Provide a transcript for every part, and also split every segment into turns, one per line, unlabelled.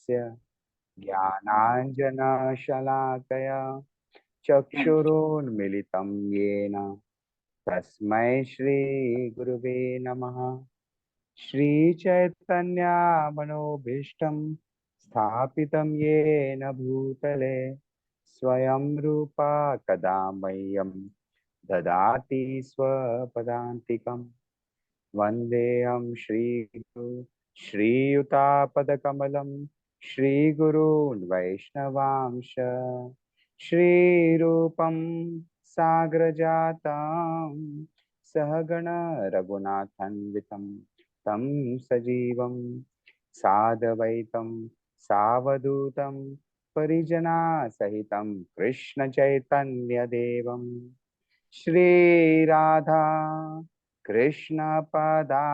तस्य ज्ञानाञ्जनशलाकया चक्षुरुन्मिलितं येन तस्मै श्रीगुरुवे नमः। श्रीचैतन्यमनोभीष्टं स्थापितं येन भूतले स्वयं रूपा कदा मह्यं ददाति स्वपदान्तिकम्। वन्देऽहं श्रीगुरु श्रीयुतापदकमलं श्रीगुरून् वैष्णवांश श्रीरूपं साग्रजातं सहगण रघुनाथान्वितं तं सजीवं साद्वैतं सावधूतं परिजनासहितं कृष्णचैतन्यदेवं श्रीराधा कृष्ण पदा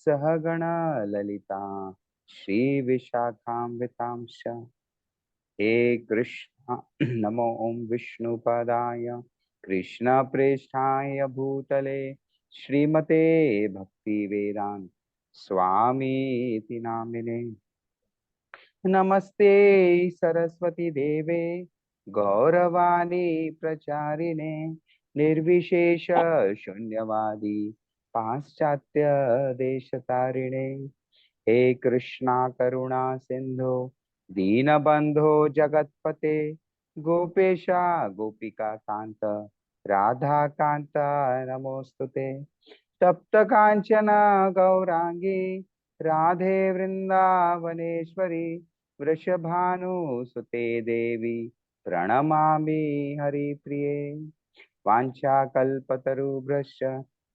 सहगण ललिता श्री विशाखान्वितांश। हे कृष्ण नमो ओम विष्णुपदाय कृष्ण प्रेष्ठाय भूतले श्रीमते भक्ति वेदांत स्वामी इति नामिने। नमस्ते सरस्वती देवे गौरवाणी प्रचारिणे निर्विशेष शून्यवादी पाश्चात्य देशतारिणे। हे कृष्णा करुणा सिंधु दीनबंधो जगतपते गोपेशा गोपिका कांत राधा कांत नमोस्तुते। तप्त कांचन गौरांगी राधे वृंदावनेश्वरी वृषभानुसुते देवी प्रणमामि हरिप्रिये। वाञ्छाकल्पतरुभ्यश्च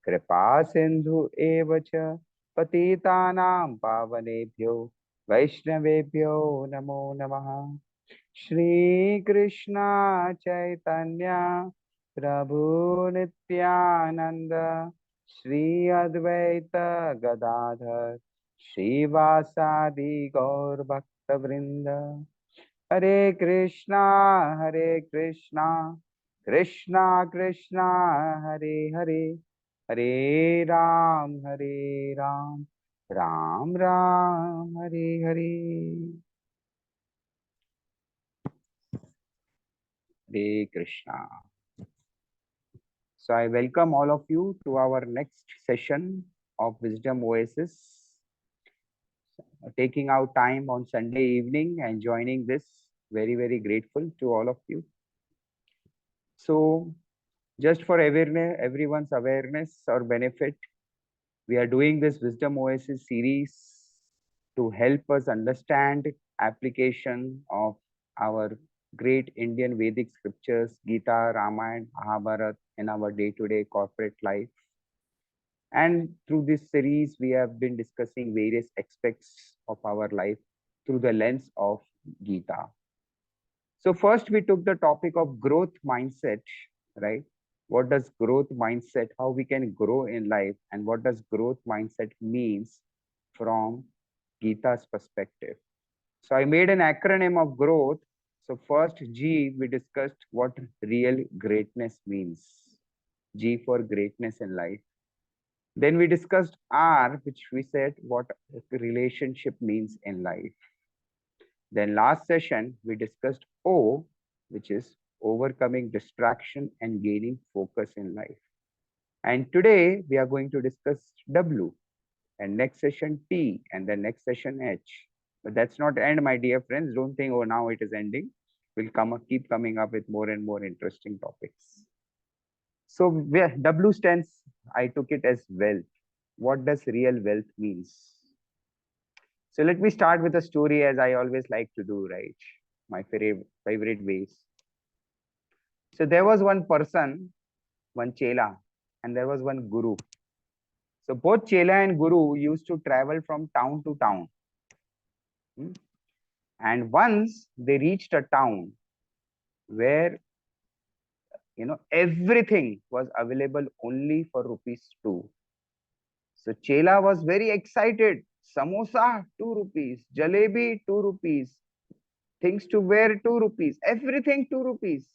कृपा सिन्धु एव च पतितानां पावनेभ्यो वैष्णवेभ्यो नमो नमः। श्रीकृष्ण चैतन्य प्रभु नित्यानंद श्री अद्वैत गदाधर श्रीवासादि गौर भक्त वृंद। हरे कृष्णा कृष्णा कृष्णा हरे हरे, हरे Ram Ram Ram Hare Hare. Hare Krishna. So I welcome all of you to our next session of Wisdom Oasis. Taking out time on Sunday evening and joining this, very grateful to all of you. So just for awareness, everyone's awareness or benefit, we are doing this Wisdom Oasis series to help us understand application of our great Indian Vedic scriptures, Gita, Ramayana, Mahabharata in our day-to-day corporate life. And through this series, we have been discussing various aspects of our life through the lens of Gita. So first we took the topic of growth mindset, right? What does growth mindset, how we can grow in life, and what does growth mindset means from Gita's perspective. So I made an acronym of growth. So first G, we discussed what real greatness means. G for greatness in life. Then we discussed R, which we said what relationship means in life. Then last session, we discussed O, which is overcoming distraction and gaining focus in life. And today we are going to discuss W, and next session T, and the next session H. But that's not end, my dear friends. Don't think, oh, now it is ending. We'll keep coming up with more and more interesting topics. So where W stands, I took it as wealth. What does real wealth means? So let me start with a story, as I always like to do, right? My favorite ways. So there was one person, one chela, and there was one guru. So both chela and guru used to travel from town to town. And once they reached a town where everything was available only for rupees 2. So chela was very excited. Samosa 2 rupees, jalebi 2 rupees, things to wear 2 rupees, everything 2 rupees.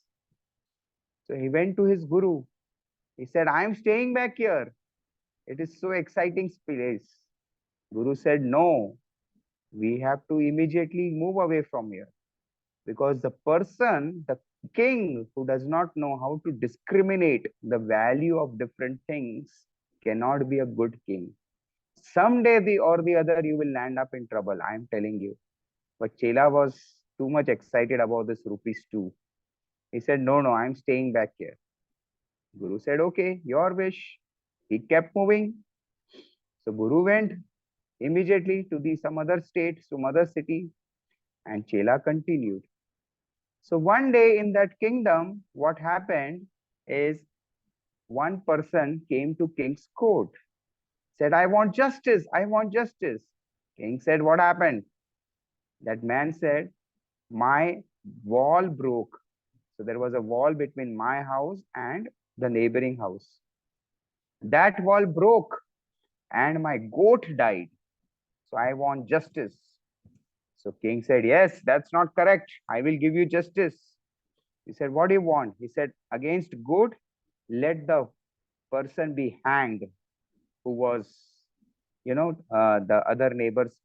So he went to his guru. He said, I am staying back here. It is so exciting place. Guru said, no, We have to immediately move away from here, because the person, the king who does not know how to discriminate the value of different things cannot be a good king. Someday the or the other you will land up in trouble, I am telling you. But Chela was too much excited about this rupees too. He said, no, no, I'm staying back here. Guru said, okay, your wish. He kept moving. So Guru went immediately to the some other state, some other city, and Chela continued. So one day in that kingdom, what happened is one person came to king's court, said, I want justice, I want justice. King said, what happened? That man said, my wall broke. So there was a wall between my house and the neighboring house. That wall broke and my goat died. So I want justice. So king said, yes, that's not correct. I will give you justice. He said, what do you want? He said, against goat, let the person be hanged who was, the other neighbor's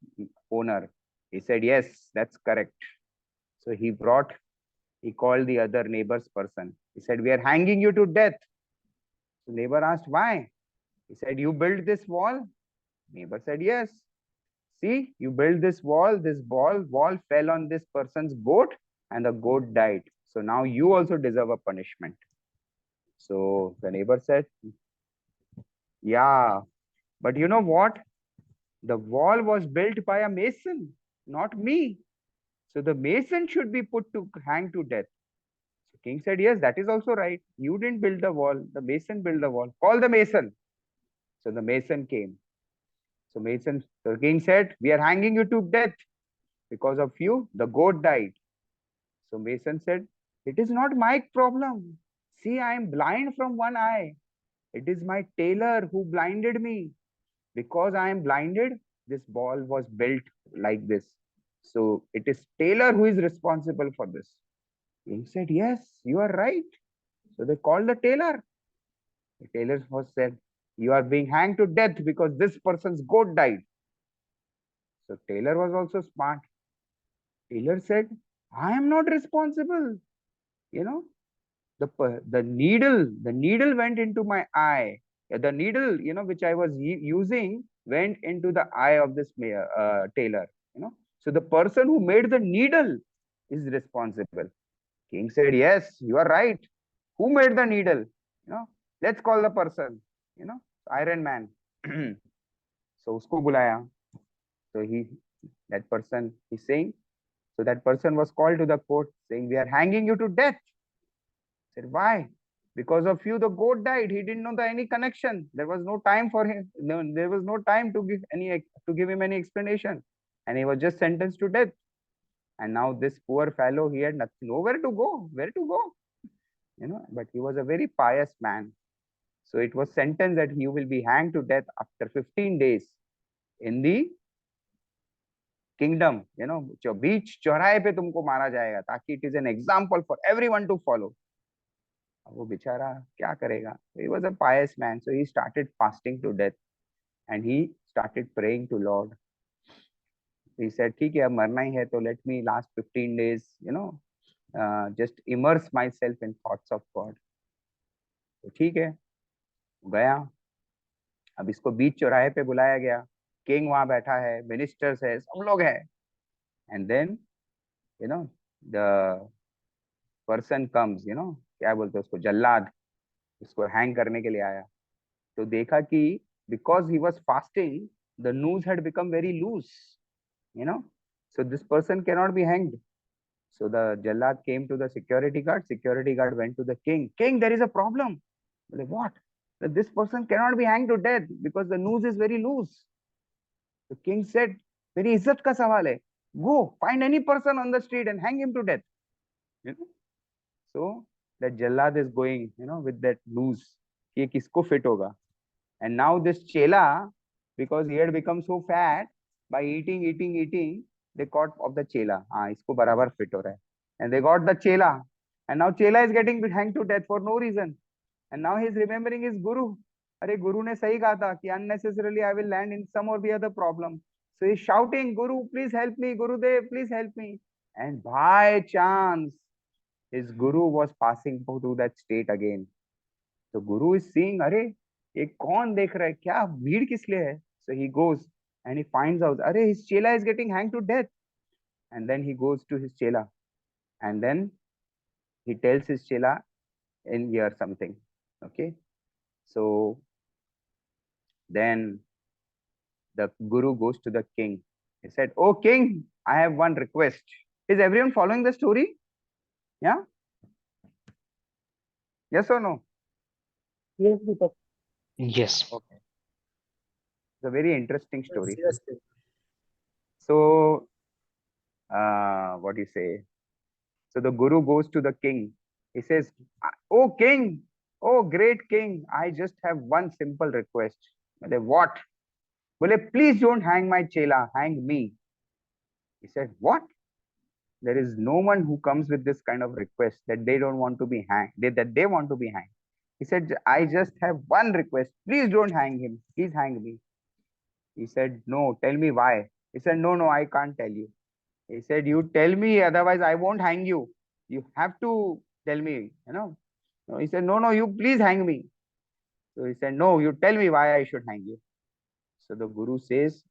owner. He said, yes, that's correct. So he called the other neighbor's person. He said, we are hanging you to death. So neighbor asked, why? He said, you built this wall? Neighbor said, yes. See, you built this wall fell on this person's goat and the goat died. So now you also deserve a punishment. So the neighbor said, yeah, but you know what? The wall was built by a mason, not me. So the mason should be put to hang to death. So king said, yes, that is also right. You didn't build the wall. The mason built the wall. Call the mason. So the mason came. So the king said, we are hanging you to death. Because of you, the goat died. So mason said, it is not my problem. See, I am blind from one eye. It is my tailor who blinded me. Because I am blinded, this ball was built like this. So it is tailor who is responsible for this. King said, yes, you are right. So they called the tailor. The tailor was said, you are being hanged to death because this person's goat died. So tailor was also smart. Tailor said, I am not responsible. You know, the needle went into my eye. The needle, which I was using went into the eye of this tailor. So the person who made the needle is responsible. King said, yes, you are right. Who made the needle? Let's call the person. Iron Man. So usko bulaya. So that person is saying. So that person was called to the court saying, we are hanging you to death. Said, why? Because of you, the goat died. He didn't know any connection. There was no time for him. No, there was no time to give him any explanation, and he was just sentenced to death. And now this poor fellow, he had nowhere to go. Where to go? But he was a very pious man. So it was sentenced that he will be hanged to death after 15 days in the kingdom. जो बीच चौराहे पे तुमको मारा जाएगा ताकि it is an example for everyone to follow. वो बेचारा क्या करेगा? He was a pious man, so he started fasting to death and he started praying to Lord. He said, ठीक है अब मरना ही है तो let me last 15 days, just immerse myself in thoughts of God. तो ठीक है, गया. अब इसको बीच चौराहे पे बुलाया गया. किंग वहां बैठा है, मिनिस्टर्स है, सब लोग हैं. And then, the person comes, क्या बोलते हैं उसको, जल्लाद, उसको हैंग करने के लिए आया. तो देखा कि because he was fasting, the noose had become very loose, so this person cannot be hanged. So the jallad came to the security guard. Security guard went to the king. King, there is a problem. Like, what? That this person cannot be hanged to death because the noose is very loose. The king said, very izzat ka sawal hai. Go find any person on the street and hang him to death. So that jallad is going, with that noose. Ye kisko fit hoga? And now this chela, because he had become so fat, by eating, they caught of the chela. Isko barabar fit ho raha hai. And they got the chela. And now chela is getting hanged to death for no reason. And now he is remembering his guru. अरे गुरु ने सही कहा था कि unnecessarily I will land in some or the other problem. So he's shouting, Guru, please help me, Gurudev, please help me. And by chance, his guru was passing through that state again. So Guru is seeing, अरे ये कौन देख रहा है, क्या भीड़ किस लिए है? So he goes and he finds out, अरे his chela is getting hanged to death. And then he goes to his chela and then he tells his chela in here something. Okay, so then the guru goes to the king. He said, oh king, I have one request. Is everyone following the story? Yeah, yes or no?
Yes, Deepak.
Yes.
Okay, it's a very interesting
Yes,
story.
yes, yes.
So what do you say? So the guru goes to the king. He says, oh king, oh great king, I just have one simple request. Bole, what? Bole, please don't hang my chela, hang me. He said, what? There is no one who comes with this kind of request that they don't want to be hanged, that they want to be hanged. He said, I just have one request. Please don't hang him. Please hang me. He said, no, tell me why. He said, no, no, I can't tell you. He said, you tell me, otherwise I won't hang you. You have to tell me, you know. No, he said, no, no, you please hang me. So he said, no, you tell me why I should hang you. So the guru says,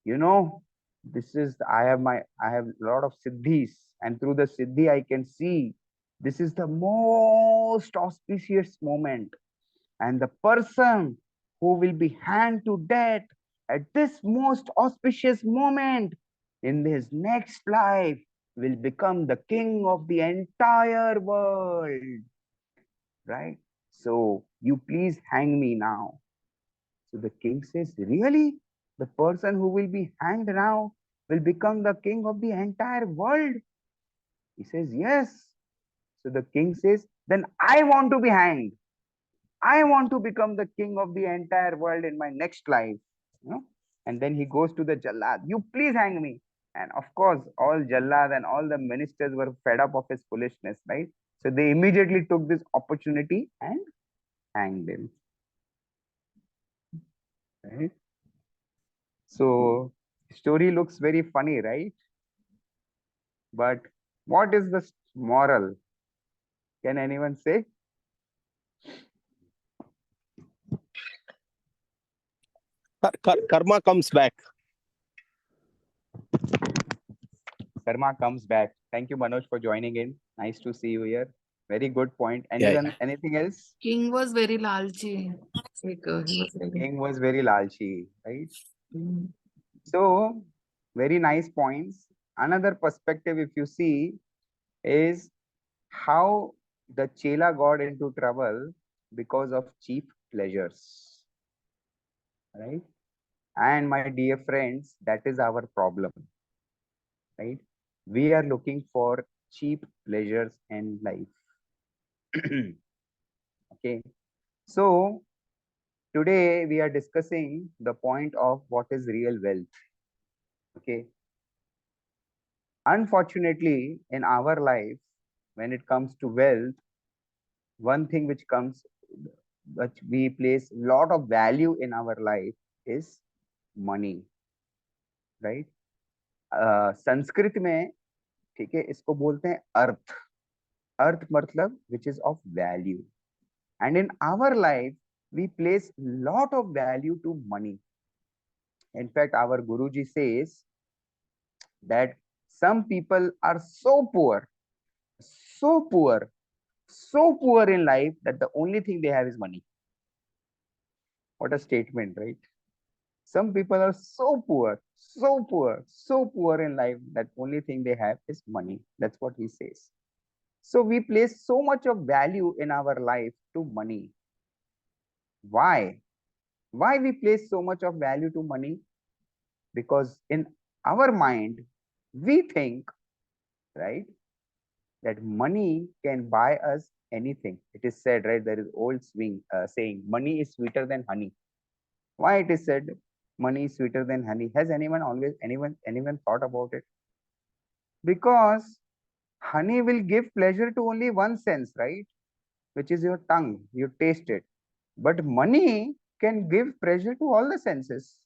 you know, this is, I have a lot of siddhis, and through the siddhi, I can see this is the most auspicious moment. And the person who will be hanged to death at this most auspicious moment in his next life will become the king of the entire world. Right? So you please hang me now. So the king says, really? The person who will be hanged now will become the king of the entire world? He says, yes. So the king says, then I want to be hanged. I want to become the king of the entire world in my next life. You know? And then he goes to the Jallad, you please hang me. And of course, all Jallad and all the ministers were fed up of his foolishness, right? So they immediately took this opportunity and hanged him. Right? So story looks very funny, right? But what is the moral? Can anyone say?
Karma comes back.
Karma comes back. Thank you, Manoj, for joining in. Nice to see you here. Very good point.
Yeah,
Anyone,
yeah.
anything else?
King was very lalchi. Like, he was very.
King was very lalchi, right?
Mm.
So, very nice points. Another perspective, if you see, is how the Chela got into trouble because of cheap pleasures, right? And my dear friends, that is our problem, right? We are looking for cheap pleasures in life. Okay, so today we are discussing the point of what is real wealth. Okay, unfortunately, in our life, when it comes to wealth, one thing which we place lot of value in our life is money, right? Sanskrit में, ठीक है, इसको बोलते हैं अर्थ. अर्थ मतलब which is of value. And in our life, we place lot of value to money. In fact, our Guruji says that some people are so poor, so poor, so poor in life that the only thing they have is money. What a statement, right? Some people are so poor, so poor, so poor in life that only thing they have is money. That's what he says. So we place so much of value in our life to money. Why? Why we place so much of value to money? Because in our mind, we think, right, that money can buy us anything. It is said, right, there is old saying, money is sweeter than honey. Why it is said money is sweeter than honey? Has anyone thought about it? Because honey will give pleasure to only one sense, right, which is your tongue. You taste it. But money can give pleasure to all the senses.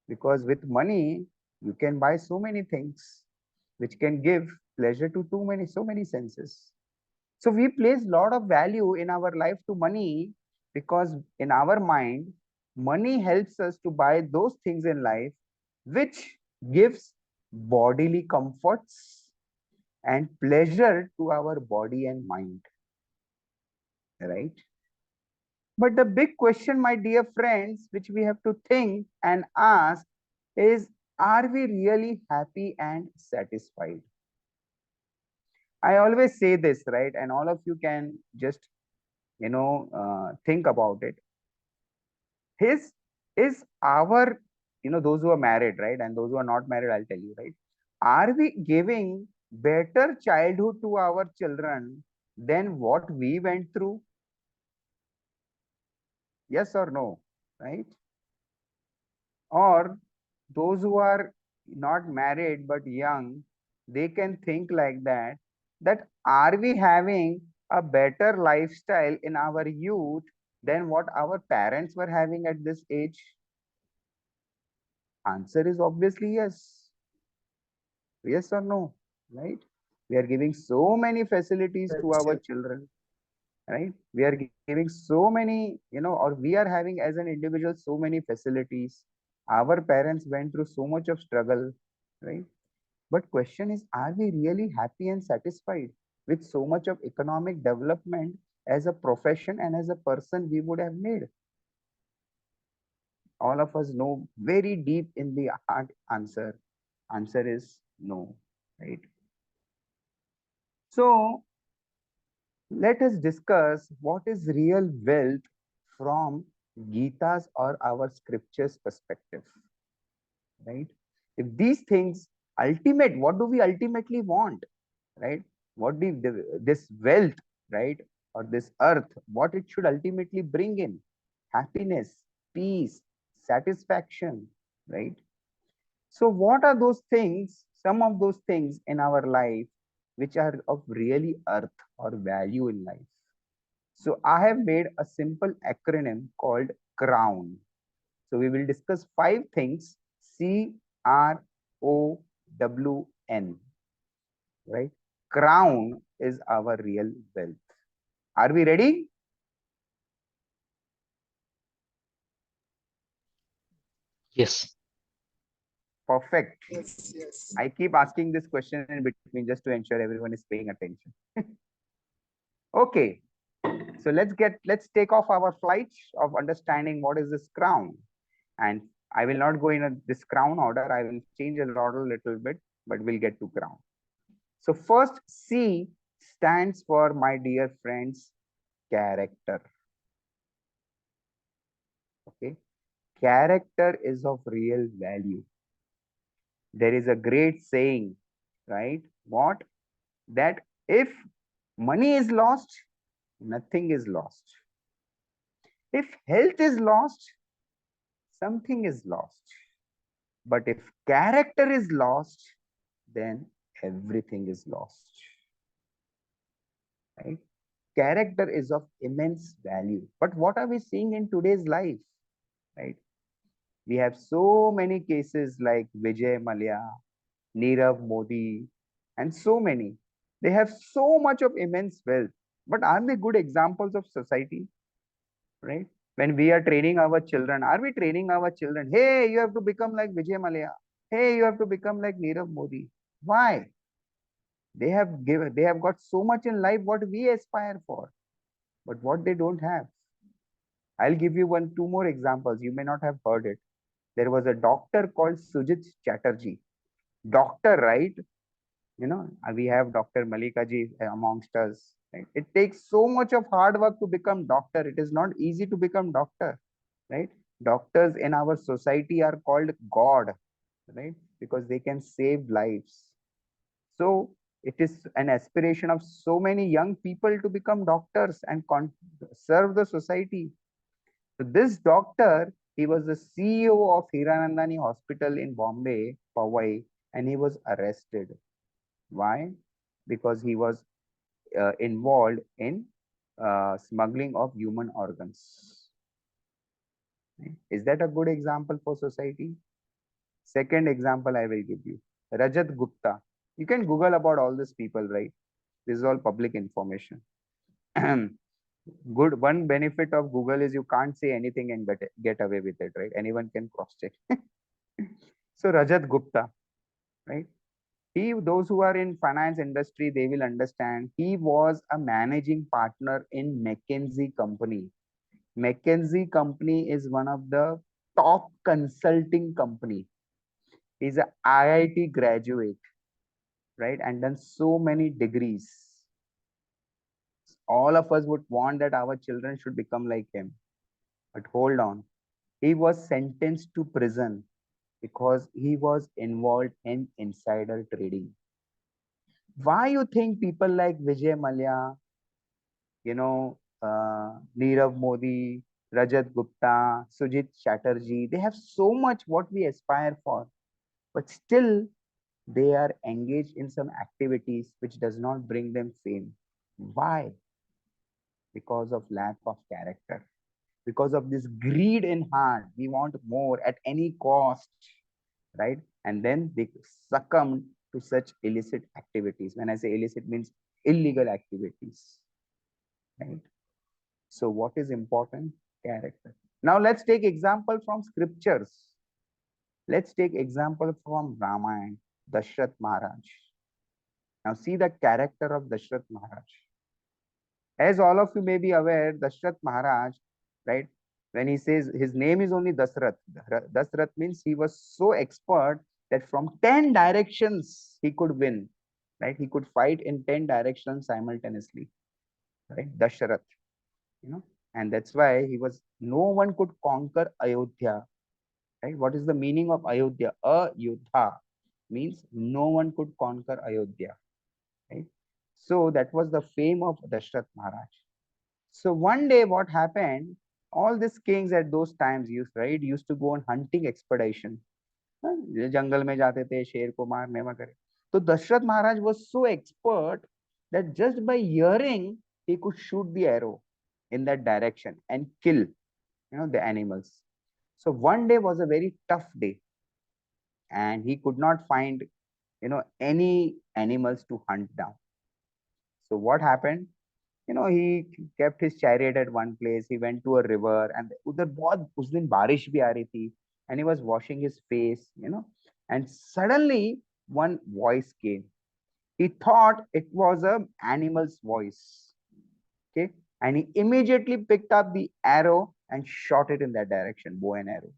because with money you can buy so many things which can give pleasure to so many senses. So we place a lot of value in our life to money because in our mind, money helps us to buy those things in life which gives bodily comforts and pleasure to our body and mind, right? But the big question, my dear friends, which we have to think and ask is, are we really happy and satisfied? I always say this, right? And all of you can just, think about it. His is our, those who are married, right? And those who are not married, I'll tell you, right? Are we giving better childhood to our children than what we went through? Yes or no, right? Or those who are not married but young, they can think like that, that are we having a better lifestyle in our youth than what our parents were having at this age? Answer is obviously yes. Yes or no, right? We are giving so many facilities to
Yes,
our
yes.
children, right? We are giving so many, or we are having as an individual so many facilities. Our parents went through so much of struggle, right? But question is, are we really happy and satisfied with so much of economic development as a profession and as a person we would have made? All of us know very deep in the heart answer. Answer is no, right? So let us discuss what is real wealth from Gita's or our scriptures perspective, right? If these things what do we ultimately want, right? What do this wealth, right? Or this earth, what it should ultimately bring in? Happiness, peace, satisfaction, right? So what are those things, some of those things in our life which are of really earth or value in life? So I have made a simple acronym called CROWN. So we will discuss five things: CROWN, right? Crown is our real wealth. Are we ready?
Yes.
Perfect.
Yes, yes.
I keep asking this question in between just to ensure everyone is paying attention. Okay. So let's take off our flight of understanding what is this crown. And I will not go in this crown order. I will change the order a little bit, but we'll get to crown. So first, C stands for, my dear friends, character. Okay. Character is of real value. There is a great saying, right? What? That if money is lost, nothing is lost. If health is lost, something is lost. But if character is lost, then everything is lost. Right? Character is of immense value. But what are we seeing in today's life? Right? We have so many cases like Vijay Mallya, Nirav Modi, and so many. They have so much of immense wealth. But are they good examples of society? Right? When we are training our children, are we training our children? Hey, you have to become like Vijay Mallya. Hey, you have to become like Nirav Modi. Why? They have got so much in life what we aspire for, but what they don't have. I'll give you two more examples. You may not have heard it. There was a doctor called Sujit Chatterjee. Doctor, right? We have Dr. Malika ji amongst us. Right? It takes so much of hard work to become doctor. It is not easy to become doctor, right? Doctors in our society are called God, right? Because they can save lives. So it is an aspiration of so many young people to become doctors and serve the society. So this doctor, he was the CEO of Hiranandani Hospital in Bombay, Powai, and he was arrested. Why? Because he was involved in smuggling of human organs. Is that a good example for society? Second example I will give you, Rajat Gupta. You can Google about all these people, right? This is all public information. Good. One benefit of Google is you can't say anything and get away with it, right? Anyone can cross check. So Rajat Gupta, right? Those who are in finance industry, they will understand. He was a managing partner in McKinsey company. McKinsey company is one of the top consulting company. He's a IIT graduate, right? And done so many degrees. All of us would want that our children should become like him. But hold on. He was sentenced to prison because he was involved in insider trading. Why you think people like Vijay Mallya, Nirav Modi, Rajat Gupta, Sujit Chatterjee, they have so much what we aspire for, but still they are engaged in some activities which does not bring them fame. Why? Because of lack of character, because of this greed in heart. We want more at any cost, right? And then they succumb to such illicit activities. When I say illicit, means illegal activities, right? So what is important? Character. Now let's take example from scriptures. Let's take example from Ramayana, Dashrath Maharaj. Now see the character of Dashrath Maharaj. As all of you may be aware, Dashrath Maharaj, right? When he says his name is only Dasrath, Dasrath means he was so expert that from 10 directions he could win, right? He could fight in 10 directions simultaneously, right? Dashrath, you know, and that's why he was, no one could conquer Ayodhya, right? What is the meaning of Ayodhya? Ayodhya means no one could conquer Ayodhya, right? So that was the fame of Dashrath Maharaj. So one day what happened, all these kings at those times used to go on hunting expedition. जंगल में जाते थे शेर को मारने वगैरह. तो दशरथ महाराज was so expert that just by hearing he could shoot the arrow in that direction and kill, the animals. So one day was a very tough day and he could not find, any animals to hunt down. So what happened? He kept his chariot at one place. He went to a river and उधर बहुत उस दिन बारिश भी आ रही थी and he was washing his face, and suddenly one voice came. He thought it was a animal's voice. Okay, and he immediately picked up the arrow and shot it in that direction, bow and arrow.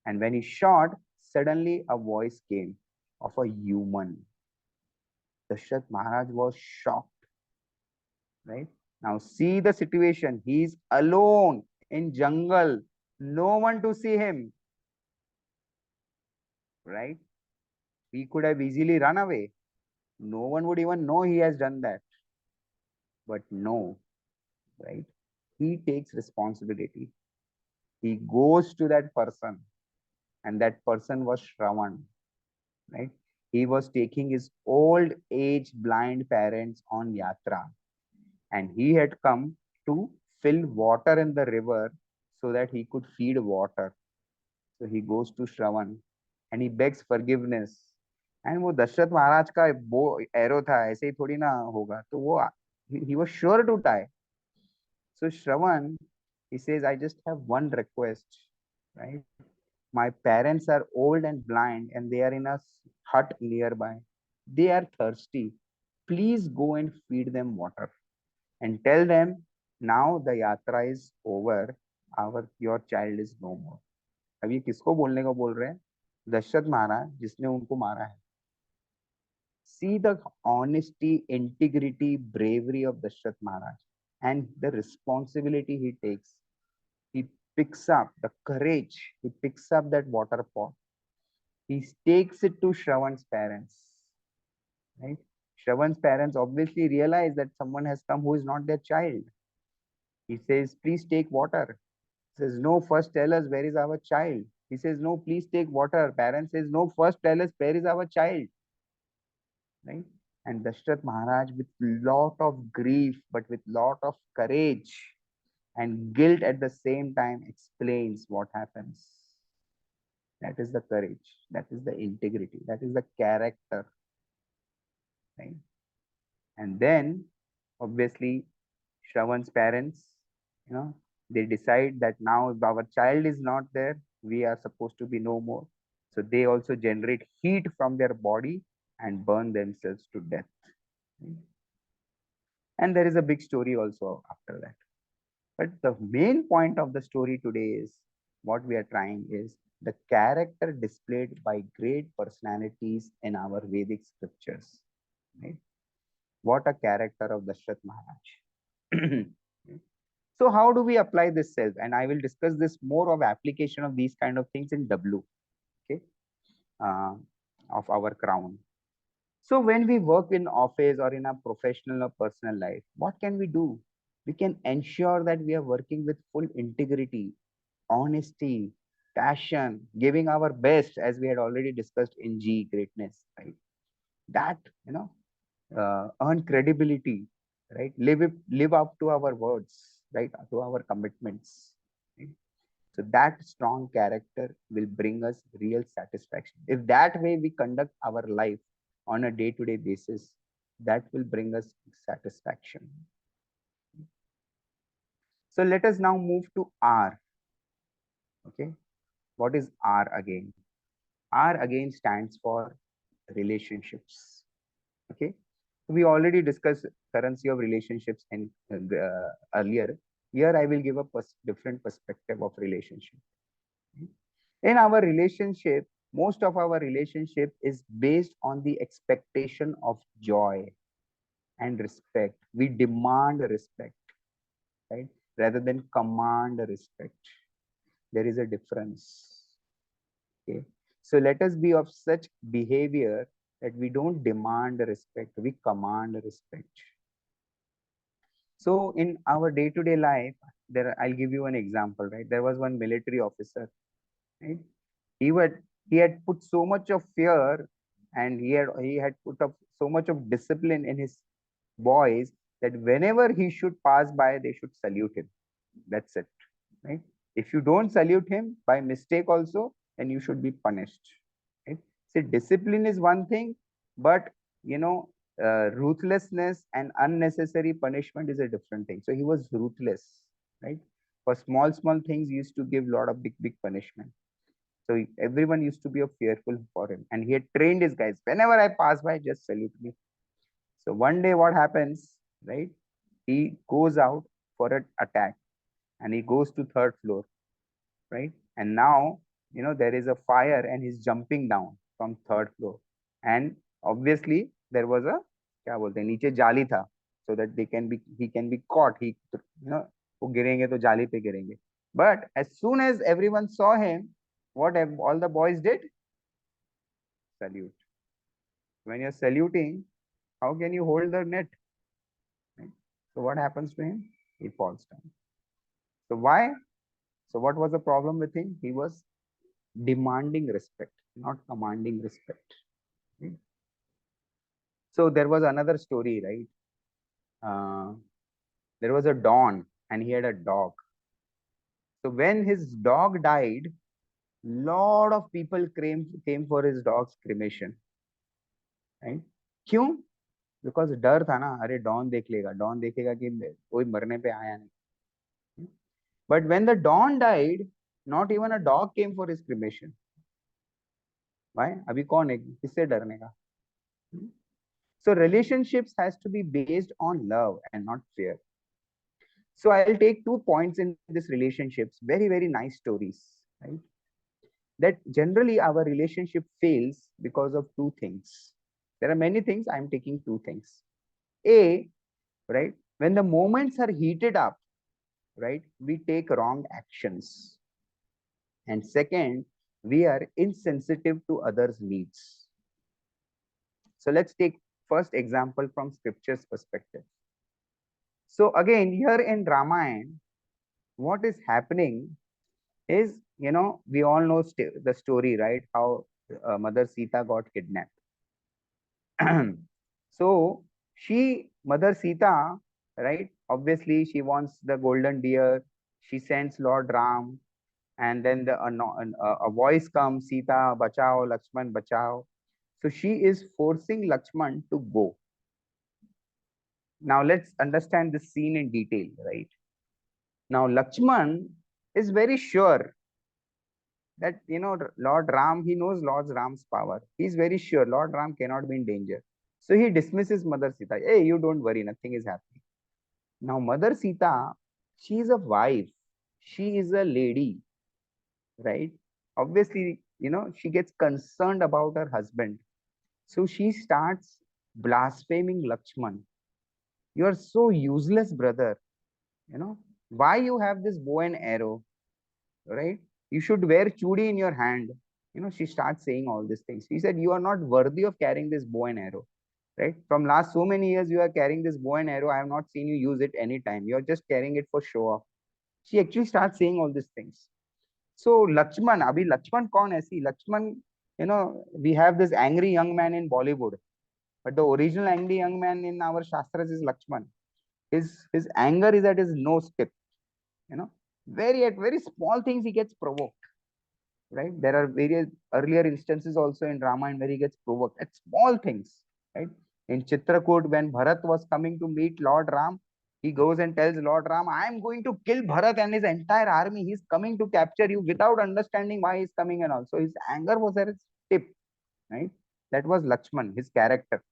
And when he shot, suddenly a voice came of a human. Dashrath Maharaj was shocked, right? Now see the situation. He's alone in jungle, no one to see him, right? He could have easily run away. No one would even know he has done that. But no, right? He takes responsibility. He goes to that person, and that person was Shravan, right? He was taking his old age blind parents on yatra, and he had come to fill water in the river so that he could feed water. So he goes to Shravan and he begs forgiveness. And वो दशरथ महाराज का वो arrow था, ऐसे ही थोड़ी ना होगा, तो वो he was sure to die. So Shravan, he says, I just have one request, right? My parents are old and blind and they are in a hut nearby. They are thirsty. Please go and feed them water and tell them now the yatra is over. Your child is no more. अब ये किसको बोलने को बोल रहे हैं? दशरथ महाराज जिसने उनको मारा है. See the honesty, integrity, bravery of Dashrath Maharaj and the responsibility he takes. He picks up the courage, he picks up that water pot. He takes it to Shravan's parents. Right? Shravan's parents obviously realize that someone has come who is not their child. He says, please take water. He says, no, first tell us where is our child. He says, no, please take water. Parents says, no, first tell us where is our child. Right? And Dashrath Maharaj, with lot of grief, but with lot of courage and guilt at the same time, explains what happens. That is the courage. That is the integrity. That is the character, right? And then, obviously, Shravan's parents, you know, they decide that now if our child is not there, we are supposed to be no more. So they also generate heat from their body and burn themselves to death. Right? And there is a big story also after that. But the main point of the story today is what we are trying is the character displayed by great personalities in our Vedic scriptures. Right? What a character of Dashrath Maharaj. So how do we apply this self? And I will discuss this more of application of these kind of things in W, okay, uh, of our crown. So when we work in office or in a professional or personal life, what can we do? We can ensure that we are working with full integrity, honesty, passion, giving our best, as we had already discussed in G greatness, right? That, earn credibility, right? Live up to our words, right? To our commitments. Right? So that strong character will bring us real satisfaction. If that way we conduct our life on a day-to-day basis, that will bring us satisfaction. So let us now move to R. Okay, what is R again? R again stands for relationships. Okay, we already discussed currency of relationships in earlier. Here I will give a different perspective of relationship. In our relationship, most of our relationship is based on the expectation of joy and respect. We demand respect, right, rather than command respect. There is a difference. Okay, so let us be of such behavior that we don't demand respect, we command respect. So in our day-to-day life, there I'll give you an example, right? There was one military officer, right? He would he had put so much of fear, and he had put up so much of discipline in his boys that whenever he should pass by, they should salute him. That's it, right? If you don't salute him by mistake also, then you should be punished. Right? See, discipline is one thing, but you know, ruthlessness and unnecessary punishment is a different thing. So he was ruthless, right? For small things, he used to give a lot of big punishment. So everyone used to be fearful for him, and he had trained his guys. Whenever I pass by, just salute me. So one day, what happens, right? He goes out for an attack, and he goes to third floor, right? And now, there is a fire, and he's jumping down from third floor. And obviously, there was a क्या बोलते हैं नीचे जाली था, so that he can be caught. वो गिरेंगे तो जाली पे गिरेंगे. But as soon as everyone saw him, what all the boys did? Salute. When you're saluting, how can you hold the net? Right? So what happens to him? He falls down. So why? So what was the problem with him? He was demanding respect, not commanding respect. Right? So there was another story, right? There was a Don, and he had a dog. So when his dog died, lot of people came for his dog's cremation. Right? क्यों? Because डर था ना, अरे don देख लेगा, don देखेगा कि कोई मरने पे आया नहीं. But when the don died, not even a dog came for his cremation. Why? अभी कौन है, किससे डरने का? So relationships has to be based on love and not fear. So I'll take 2 points in this relationships, very nice stories, right? That generally our relationship fails because of two things. There are many things, I'm taking two things. A, right, when the moments are heated up, right, we take wrong actions. And second, we are insensitive to others' needs. So let's take first example from scripture's perspective. So again, here in Ramayana, what is happening is, we all know the story, right? How Mother Sita got kidnapped. So Mother Sita, right? Obviously, she wants the golden deer. She sends Lord Ram, And then a voice comes, Sita, bachao, Lakshman, bachao. So she is forcing Lakshman to go. Now let's understand this scene in detail, right? Now Lakshman is very sure that, Lord Ram, he knows Lord Ram's power. He's very sure Lord Ram cannot be in danger. So he dismisses Mother Sita. Hey, you don't worry, nothing is happening. Now Mother Sita, she is a wife. She is a lady, right? Obviously, she gets concerned about her husband. So she starts blaspheming Lakshman. You are so useless, brother. Why you have this bow and arrow, right? You should wear chudi in your hand. She starts saying all these things. He said, you are not worthy of carrying this bow and arrow, right? From last so many years, you are carrying this bow and arrow. I have not seen you use it any time. You're just carrying it for show off. She actually starts saying all these things. So Lakshman, Abhi Lakshman kaun hai? See, Lakshman, we have this angry young man in Bollywood, but the original angry young man in our Shastras is Lakshman. His anger is at his nose tip, you know, at very small things he gets provoked, right? There are various earlier instances also in Ramayana where he gets provoked at small things, right? In Chitrakoot, when Bharat was coming to meet Lord Ram, he goes and tells Lord Ram, I am going to kill Bharat and his entire army. He's coming to capture you without understanding why he's coming, and also his anger was at its tip, right? That was Lakshman, his character.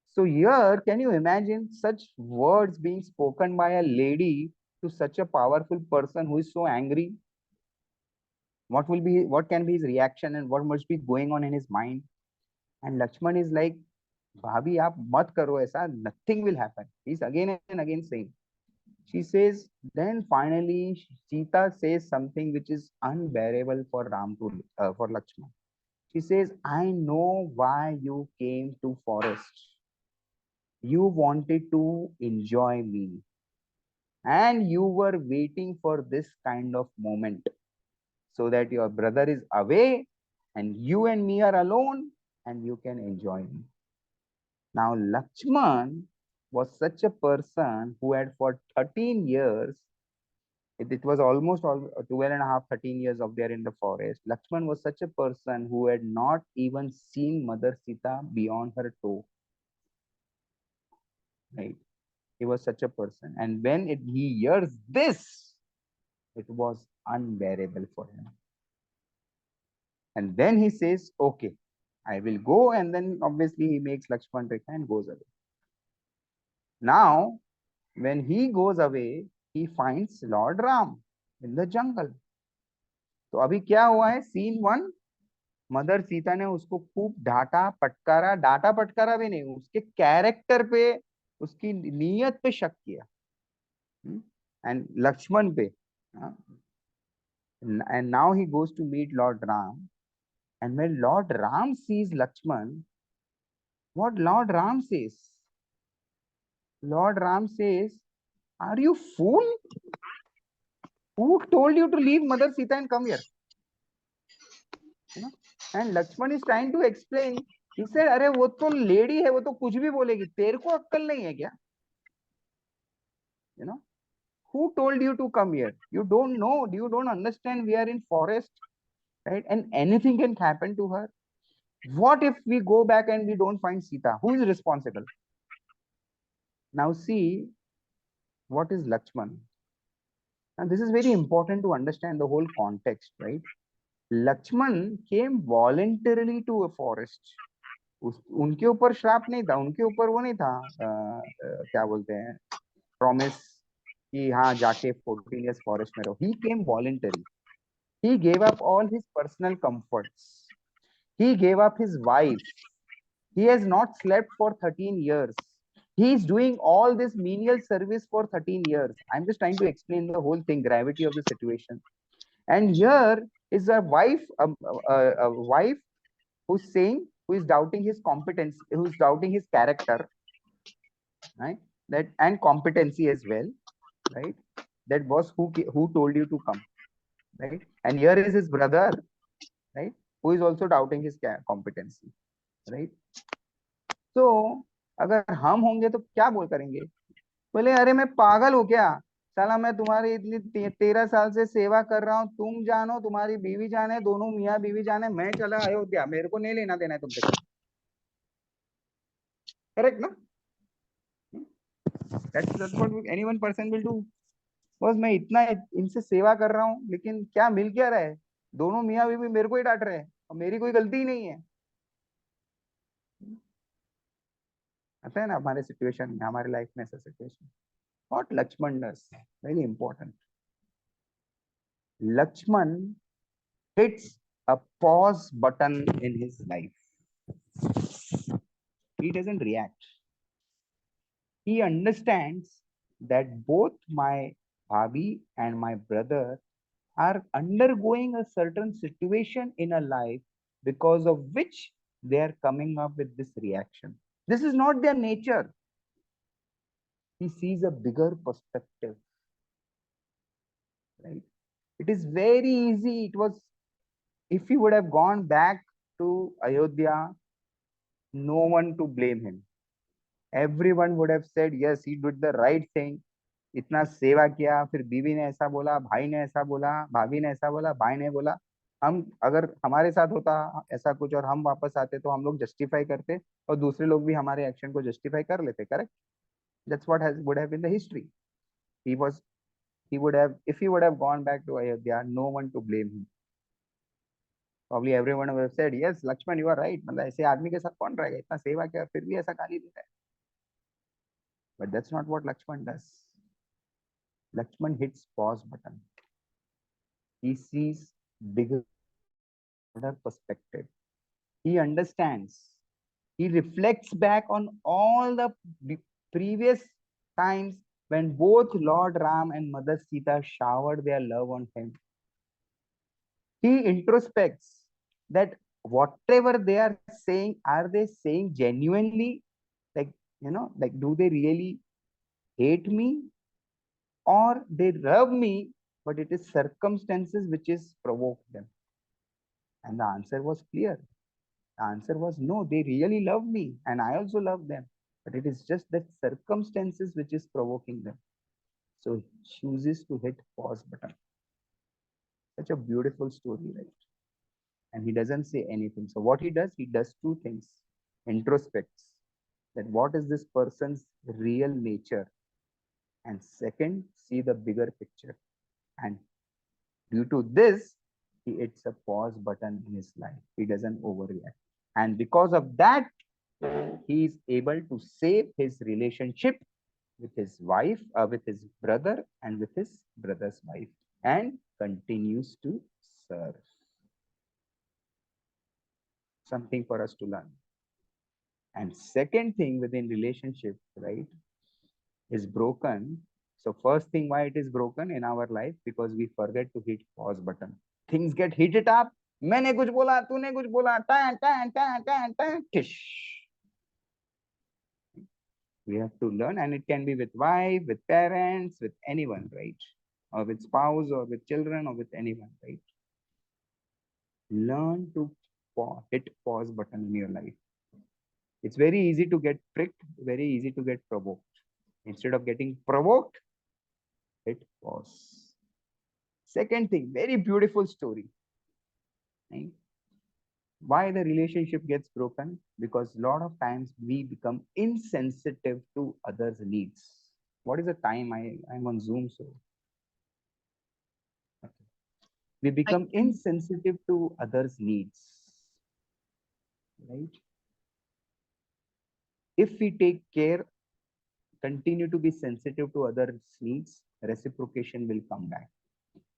So here, can you imagine such words being spoken by a lady to such a powerful person who is so angry? What can be his reaction and what must be going on in his mind? And Lakshman is like, Bhabhi, aap mat karo aisa, nothing will happen. He's again and again saying. She says, then finally Sita says something which is unbearable for for Lakshman. She says, I know why you came to forest. You wanted to enjoy me, and you were waiting for this kind of moment so that your brother is away and you and me are alone and you can enjoy me. Now, Lakshman was such a person who had for 13 years, it was almost 12 and a half, 13 years of there in the forest. Lakshman was such a person who had not even seen Mother Sita beyond her toe, right? He was such a person. And when he hears this, it was unbearable for him. And then he says, okay, I will go. And then obviously he makes Lakshman Rekha and goes away. Now, when he goes away, he finds Lord Ram in the jungle. तो अभी क्या हुआ है? Scene one, mother Sita ने उसको खूब डांटा पटकारा भी नहीं, उसके कैरेक्टर पे, उसकी नीयत पे शक किया, एंड लक्ष्मण पे. And now he goes to meet Lord Ram. And when Lord Ram sees Lakshman, what Lord Ram says? Lord Ram says, are you fool? Who told you to leave Mother Sita and come here? And Lakshman is trying to explain. He said, अरे वो तो lady है, वो तो कुछ भी बोलेगी, तेरे को अक्कल नहीं है क्या? Who told you to come here? You don't know. You don't understand. We are in forest, right? And anything can happen to her. What if we go back and we don't find Sita? Who is responsible? Now see, what is Lakshman? And this is very important to understand the whole context, right? Lakshman came voluntarily to a forest. उनके ऊपर श्राप नहीं था, उनके ऊपर वो नहीं था, क्या बोलते हैं, प्रॉमिस कि हाँ जाके 14 years forest में रहो. He came voluntary. He gave up all his personal comforts. He gave up his wife. He has not slept for 13 years. He is doing all this menial service for 13 years. I'm just trying to explain the whole thing, gravity of the situation. And here is a wife who's saying, who is doubting his competence, who's doubting his character, right? That and competency as well, right? That was who told you to come, right? And here is his brother, right? Who is also doubting his competency, right? So अगर हम होंगे तो क्या बोल करेंगे? बोले अरे मैं पागल हूँ क्या? साला मैं तुम्हारी इतनी 13 साल से सेवा कर रहा हूँ, तुम जानो, तुम्हारी बीवी जाने, दोनों मियाँ बीवी जाने, मैं चला अयोध्या, मेरे को नहीं लेना देना है तुमसे। करेक्ट ना? that's what anyone person will do. बस मैं इतना इनसे सेवा कर रहा हूँ, लेकिन क्या मिल क्या रहा है? दोनों मियाँ बीवी मेरे को ही डांट रहे हैं और मेरी कोई गलती ही नहीं है। आता है ना हमारे सिचुएशन में, हमारे लाइफ में ऐसा situation. What Lakshman does, very important. Lakshman hits a pause button in his life. He doesn't react. He understands that both my bhabhi and my brother are undergoing a certain situation in a life because of which they are coming up with this reaction. This is not their nature. He sees a bigger perspective, right? It is very easy. It was, if he would have gone back to Ayodhya, no one to blame him. Everyone would have said, yes, he did the right thing. इतना सेवा किया, फिर बीवी ने ऐसा बोला, भाई ने ऐसा बोला, भाभी ने ऐसा बोला, भाई ने बोला। हम, अगर हमारे साथ होता ऐसा कुछ और हम वापस आते, तो हम लोग जस्टिफाई करते और दूसरे लोग भी हमारे एक्शन को जस्टिफाई कर लेते। Correct? That's what has would have been the history. He was, he would have, if he would have gone back to Ayodhya, no one to blame him. Probably everyone would have said, yes, Lakshman, you are right. मतलब ऐसे आदमी के साथ कौन रहेगा, इतना सेवा किया फिर भी ऐसा गाली देता है. But that's not what Lakshman does. Lakshman hits pause button. He sees bigger perspective. He understands. He reflects back on all the previous times when both Lord Ram and Mother Sita showered their love on him. He introspects that whatever they are saying, are they saying genuinely? Like, like, do they really hate me? Or they love me, but it is circumstances which is provoked them? And the answer was clear. The answer was no, they really love me and I also love them. But it is just that circumstances which is provoking them. So he chooses to hit pause button. Such a beautiful story, right? And he doesn't say anything. So what he does two things. Introspects that what is this person's real nature. And second, see the bigger picture. And due to this, he hits a pause button in his life. He doesn't overreact. And because of that, he is able to save his relationship with his wife, with his brother, and with his brother's wife, and continues to serve. Something for us to learn. And second thing within relationship, right, is broken. So first thing why it is broken in our life, because we forget to hit pause button. Things get heated up. मैंने कुछ बोला, तूने कुछ बोला, टान टान टान टान टान, tish. We have to learn, and it can be with wife, with parents, with anyone, right? Or with spouse, or with children, or with anyone, right? Learn to hit pause button in your life. It's very easy to get pricked, very easy to get provoked. Instead of getting provoked, hit pause. Second thing, very beautiful story. Right? Why the relationship gets broken? Because a lot of times we become insensitive to others' needs. What is the time? I'm on Zoom, so okay. We become insensitive to others' needs. Right? If we take care, continue to be sensitive to others' needs, reciprocation will come back.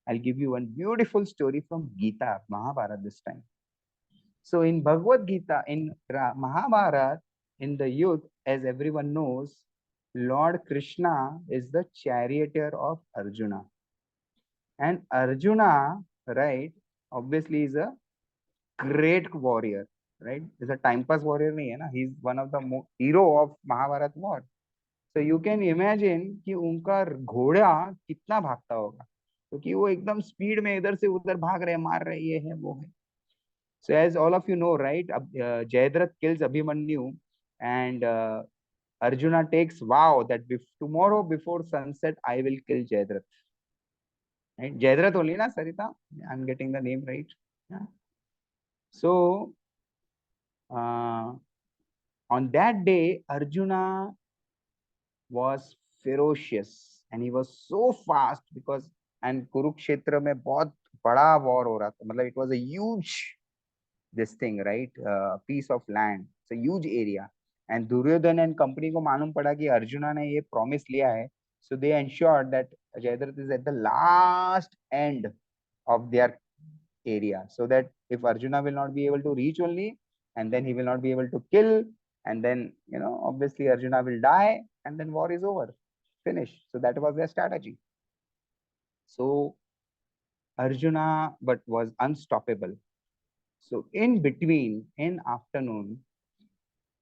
I'll give you one beautiful story from Gita, Mahabharata this time. So in Bhagavad Gita, in Mahabharata, in the youth, as everyone knows, Lord Krishna is the charioteer of Arjuna. And Arjuna, right, obviously is a great warrior, right? He's a time pass warrior, nahi hai na? He's one of the hero of Mahabharata war. So you can imagine कि उनका घोड़ा कितना भागता होगा, क्योंकि वो एकदम speed में इधर से उधर भाग रहे, मार रहे, ये है वो है. So as all of you know, right, Jayadratha kills Abhimanyu, and Arjuna takes vow that tomorrow before sunset, I will kill Jayadratha. Right? Jayadratha only, na, Sarita? I'm getting the name right. Yeah. So, on that day, Arjuna was ferocious and he was so fast because and Kurukshetra में बहुत बड़ा war हो रहा था मतलब it was a huge this thing right piece of land it's a huge area and Duryodhan and company को मालूम पड़ा कि अर्जुना ने ये promise लिया है so they ensured that Jayadratha is at the last end of their area so that if Arjuna will not be able to reach only and then he will not be able to kill and then obviously Arjuna will die and then war is over finish so that was their strategy so Arjuna but was unstoppable so in between in afternoon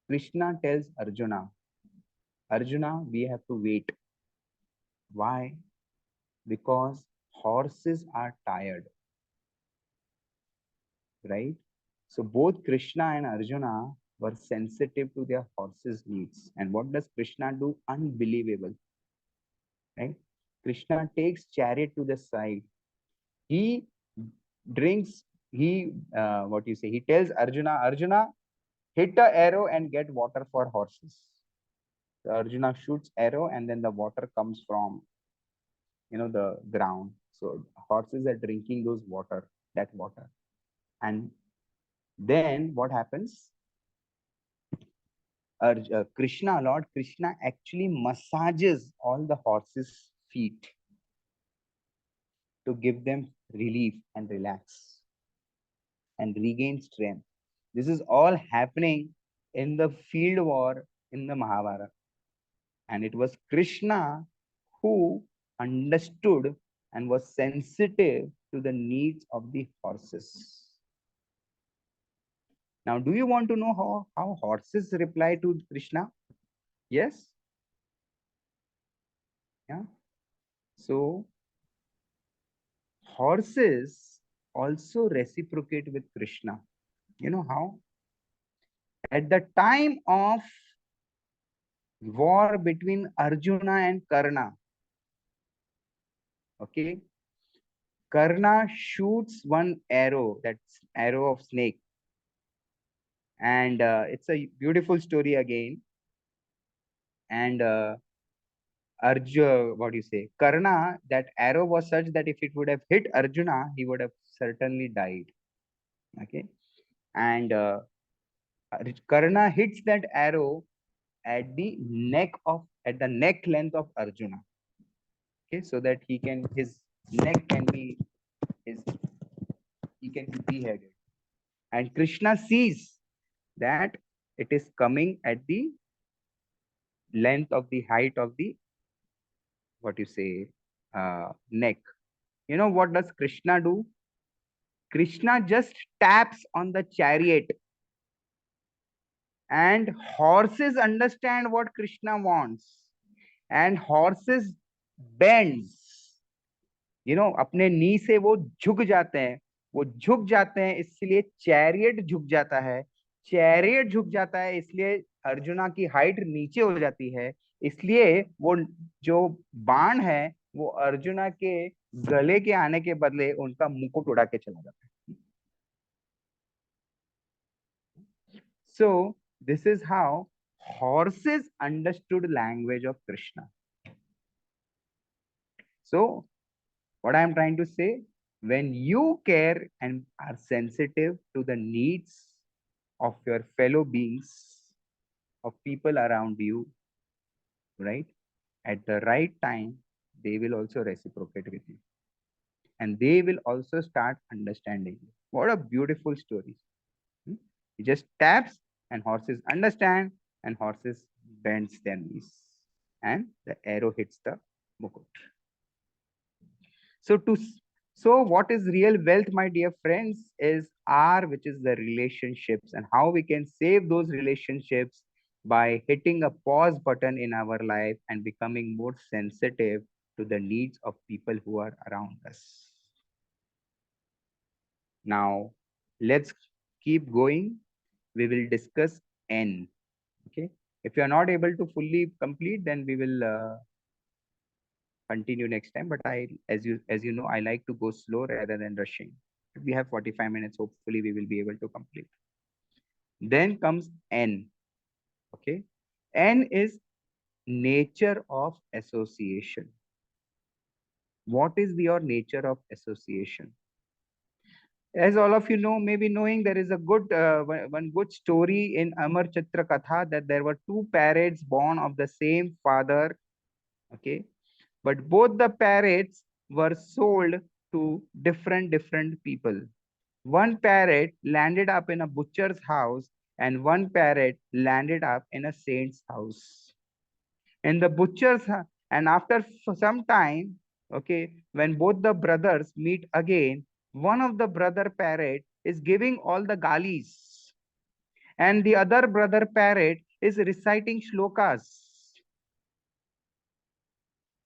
Krishna tells Arjuna we have to wait why because horses are tired right? So both Krishna and Arjuna were sensitive to their horses' needs. And what does Krishna do? Unbelievable, right? Krishna takes chariot to the side. He drinks, what you say, he tells Arjuna, hit a arrow and get water for horses. So Arjuna shoots arrow and then the water comes from, the ground. So horses are drinking that water. And then what happens? Lord Krishna actually massages all the horses' feet to give them relief and relax and regain strength. This is all happening in the field war in the Mahabharata. And it was Krishna who understood and was sensitive to the needs of the horses. Now, do you want to know how horses reply to Krishna? Yes? Yeah. So horses also reciprocate with Krishna. You know how? At the time of war between Arjuna and Karna, okay, Karna shoots one arrow, that's arrow of snake. And it's a beautiful story again. And Arjuna, what do you say? Karna, that arrow was such that if it would have hit Arjuna, he would have certainly died. Okay. And Karna hits that arrow at the neck length of Arjuna. Okay, so that his neck can be he can be beheaded. And Krishna sees that it is coming at the length of the height of the what you say neck. You know what does Krishna do? Krishna just taps on the chariot and horses understand what Krishna wants and horses bends अपने नी से वो झुक जाते हैं इसलिए chariot झुक जाता है इसलिए अर्जुना की हाइट नीचे हो जाती है इसलिए वो जो बाण है वो अर्जुना के गले के आने के बदले उनका मुकुट उड़ा के चला जाता है so this is how horses understood language of Krishna. So what I am trying to say, when you care and are sensitive to the needs of your fellow beings, of people around you, right? At the right time, they will also reciprocate with you. And they will also start understanding you. What a beautiful story. He just taps and horses understand and horses bends their knees. And the arrow hits the mukut. So what is real wealth, my dear friends, is R, which is the relationships, and how we can save those relationships by hitting a pause button in our life and becoming more sensitive to the needs of people who are around us. Now, let's keep going. We will discuss N. Okay. If you are not able to fully complete, then we will continue next time. But as you know, I like to go slow rather than rushing. We have 45 minutes. Hopefully, we will be able to complete. Then comes N. Okay. N is nature of association. What is your nature of association? As all of you know, maybe knowing, there is a good one good story in Amar Chitra Katha, that there were two parrots born of the same father. Okay, but both the parrots were sold to different people. One parrot landed up in a butcher's house, and one parrot landed up in a saint's house. In the and after some time, okay, when both the brothers meet again, one of the brother parrot is giving all the galis, and the other brother parrot is reciting shlokas.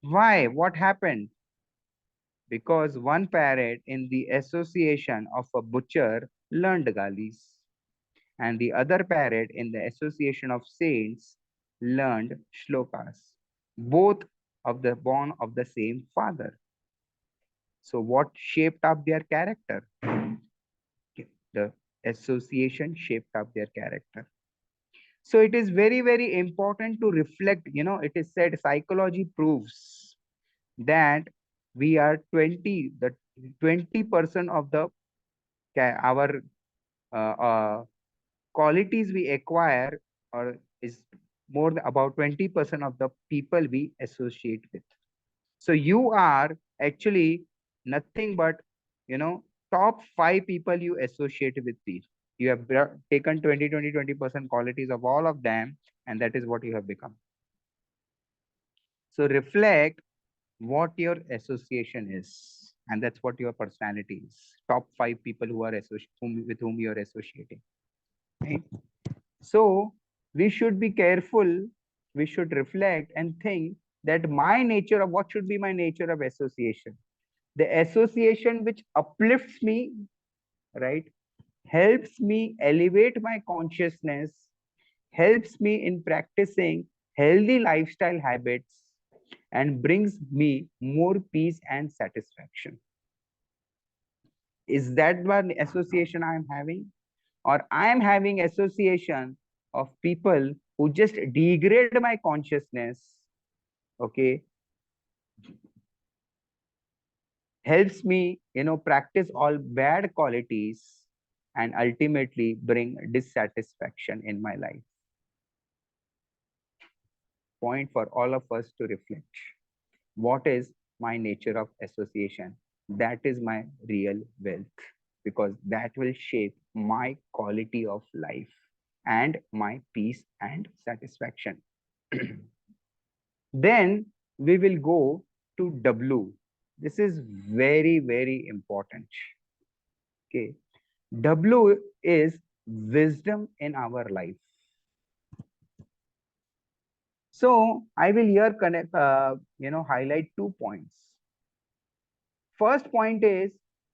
Why? What happened? Because one parrot in the association of a butcher learned galis, and the other parrot in the association of saints learned shlokas, both of the born of the same father. So what shaped up their character? The association shaped up their character. So it is very important to reflect. It is said, psychology proves that we are 20% of the our qualities we acquire, or is more than about 20% of the people we associate with. So you are actually nothing but, top 5 people you associate with these. You have taken 20% qualities of all of them, and that is what you have become. So reflect what your association is, and that's what your personality is. Top 5 people who are with whom you are associating. Right? So we should be careful. We should reflect and think that my nature of what should be my nature of association. The association which uplifts me, right, helps me elevate my consciousness, helps me in practicing healthy lifestyle habits, and brings me more peace and satisfaction. Is that one association I am having? Or I am having association of people who just degrade my consciousness, okay, helps me, practice all bad qualities, and ultimately bring dissatisfaction in my life. Point for all of us to reflect. What is my nature of association? That is my real wealth, because that will shape my quality of life and my peace and satisfaction. Then we will go to W. This is very important. Okay. W is wisdom in our life. So I will here highlight 2 points. First point is,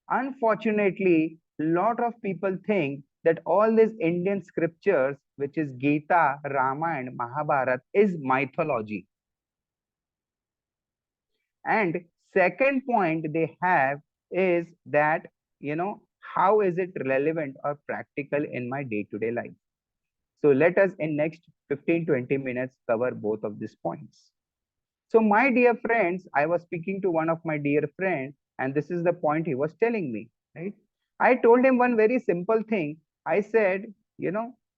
unfortunately, a lot of people think that all these Indian scriptures, which is Gita, Ramayana, Mahabharata, is mythology. And second point they have is that, how is it relevant or practical in my day-to-day life? So let us in next 15-20 minutes cover both of these points. So my dear friends, I was speaking to one of my dear friends, and this is the point he was telling me, right? I told him one very simple thing. I said,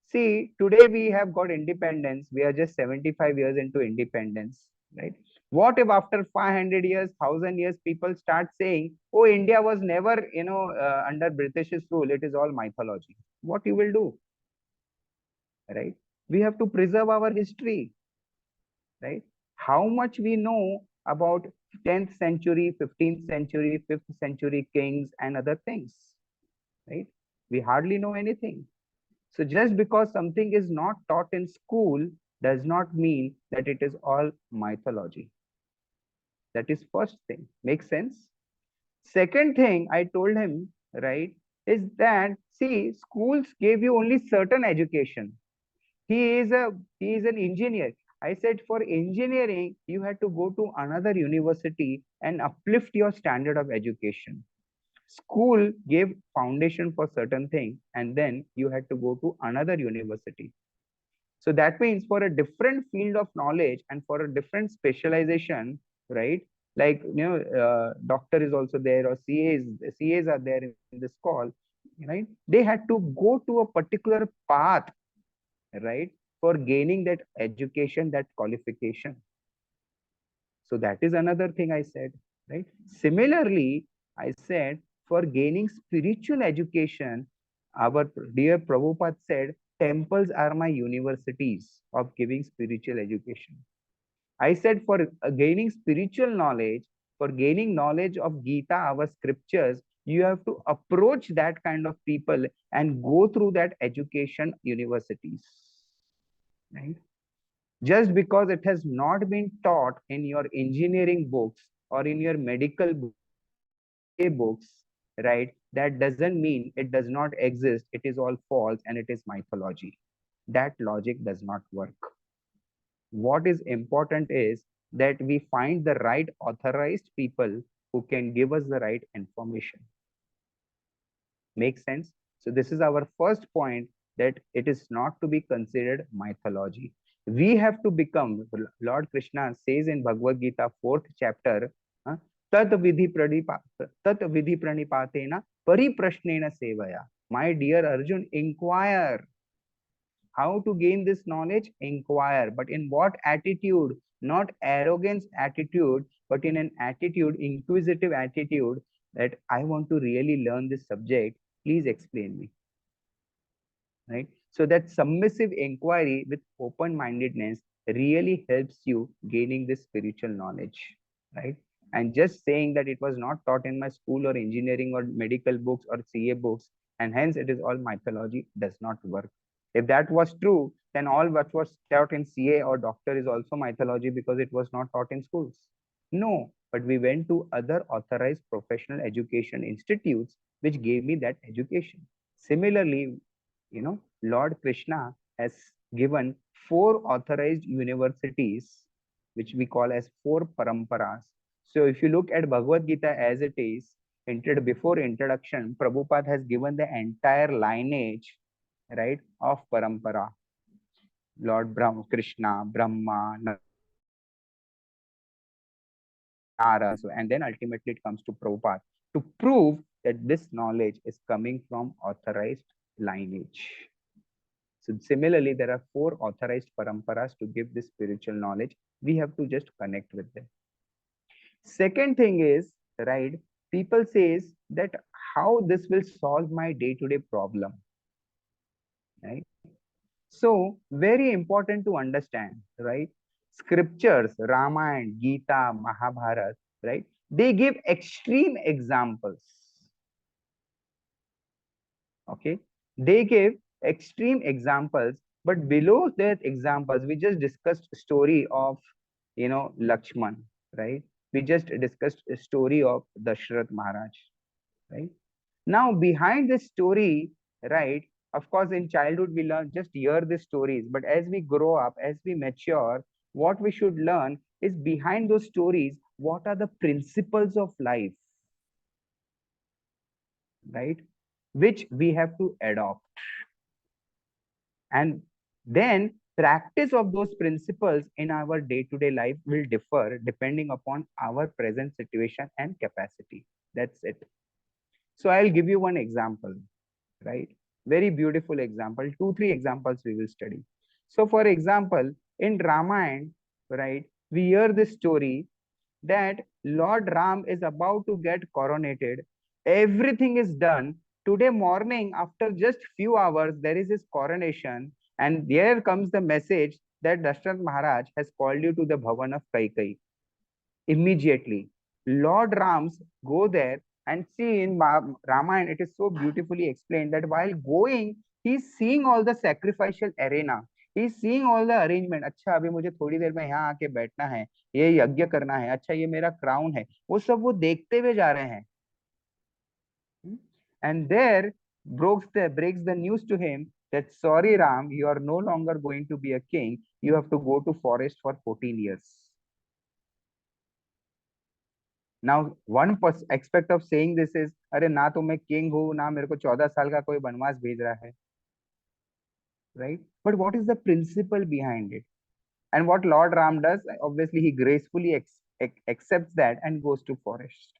see, today we have got independence. We are just 75 years into independence, right? What if after 500 years, 1,000 years, people start saying, oh, India was never, under British's rule. It is all mythology. What you will do, right? We have to preserve our history, right? How much we know about 10th century, 15th century, 5th century kings and other things, right? We hardly know anything. So just because something is not taught in school does not mean that it is all mythology. That is first thing. Makes sense? Second thing I told him, right, is that, see, schools gave you only certain education. He is an engineer. I said for engineering, you had to go to another university and uplift your standard of education. School gave foundation for certain thing, and then you had to go to another university. So that means for a different field of knowledge and for a different specialization, right? Like doctor is also there, or CAs are there in this call, right? They had to go to a particular path, right, for gaining that education, that qualification. So that is another thing I said, right? Similarly, I said for gaining spiritual education, our dear Prabhupada said, temples are my universities of giving spiritual education. I said for gaining spiritual knowledge, for gaining knowledge of Gita, our scriptures, you have to approach that kind of people and go through that education universities, right? Just because it has not been taught in your engineering books or in your medical books or in your CA books, right? That doesn't mean it does not exist. It is all false and it is mythology. That logic does not work. What is important is that we find the right authorized people who can give us the right information. Makes sense? So this is our first point, that it is not to be considered mythology. We have to become, Lord Krishna says in Bhagavad Gita, 4th chapter, tat vidhi pranipatena pariprashnena sevaya. My dear Arjun, inquire. How to gain this knowledge? Inquire. But in what attitude? Not arrogance attitude, but in an attitude, inquisitive attitude, that I want to really learn this subject. Please explain me. Right? So that submissive inquiry with open-mindedness really helps you gaining this spiritual knowledge. Right? And just saying that it was not taught in my school or engineering or medical books or CA books, and hence it is all mythology, does not work. If that was true, then all what was taught in CA or doctor is also mythology because it was not taught in schools. No, but we went to other authorized professional education institutes which gave me that education. Similarly, Lord Krishna has given 4 authorized universities, which we call as 4 paramparas. So if you look at Bhagavad Gita as it is, entered before introduction, Prabhupada has given the entire lineage, right, of parampara. Lord Brahma, Krishna, Brahma, Narada, so and then ultimately it comes to Prabhupada to prove that this knowledge is coming from authorized lineage. So similarly, there are 4 authorized paramparas to give this spiritual knowledge. We have to just connect with them. Second thing is, right, people says that how this will solve my day-to-day problem, right? So very important to understand, right? Scriptures, Ramayana, Gita, Mahabharata, right? They give extreme examples. Okay, they give extreme examples, but below that examples, we just discussed story of Lakshman, right? We just discussed a story of Dashrath Maharaj, right? Now behind this story, right, of course in childhood we learn just hear the stories, but as we grow up, as we mature, what we should learn is behind those stories, what are the principles of life, right, which we have to adopt. And then practice of those principles in our day-to-day life will differ depending upon our present situation and capacity. That's it. So I'll give you one example, right? Very beautiful example. 2, 3 examples we will study. So for example, in Ramayana, right, we hear this story that Lord Ram is about to get coronated. Everything is done. Today morning, after just few hours, there is his coronation, and there comes the message that Dashrath Maharaj has called you to the Bhavan of Kaikai. Immediately, Lord Rams go there, and see in Ramayana, it is so beautifully explained that while going, he's seeing all the sacrificial arena. He's seeing all the arrangement. अच्छा अभी मुझे थोड़ी देर में यहाँ आके बैठना है, ये यज्ञ करना है, अच्छा ये मेरा क्राउन है, वो सब वो देखते हुए जा रहे हैं. And there breaks the news to him that sorry Ram, you are no longer going to be a king, you have to go to forest for 14 years. Now one aspect of saying this is, अरे ना तो मैं king हूं ना मेरे को 14 साल का कोई वनवास भेज रहा है, right? But what is the principle behind it? And what Lord Ram does, obviously he gracefully accepts that and goes to forest.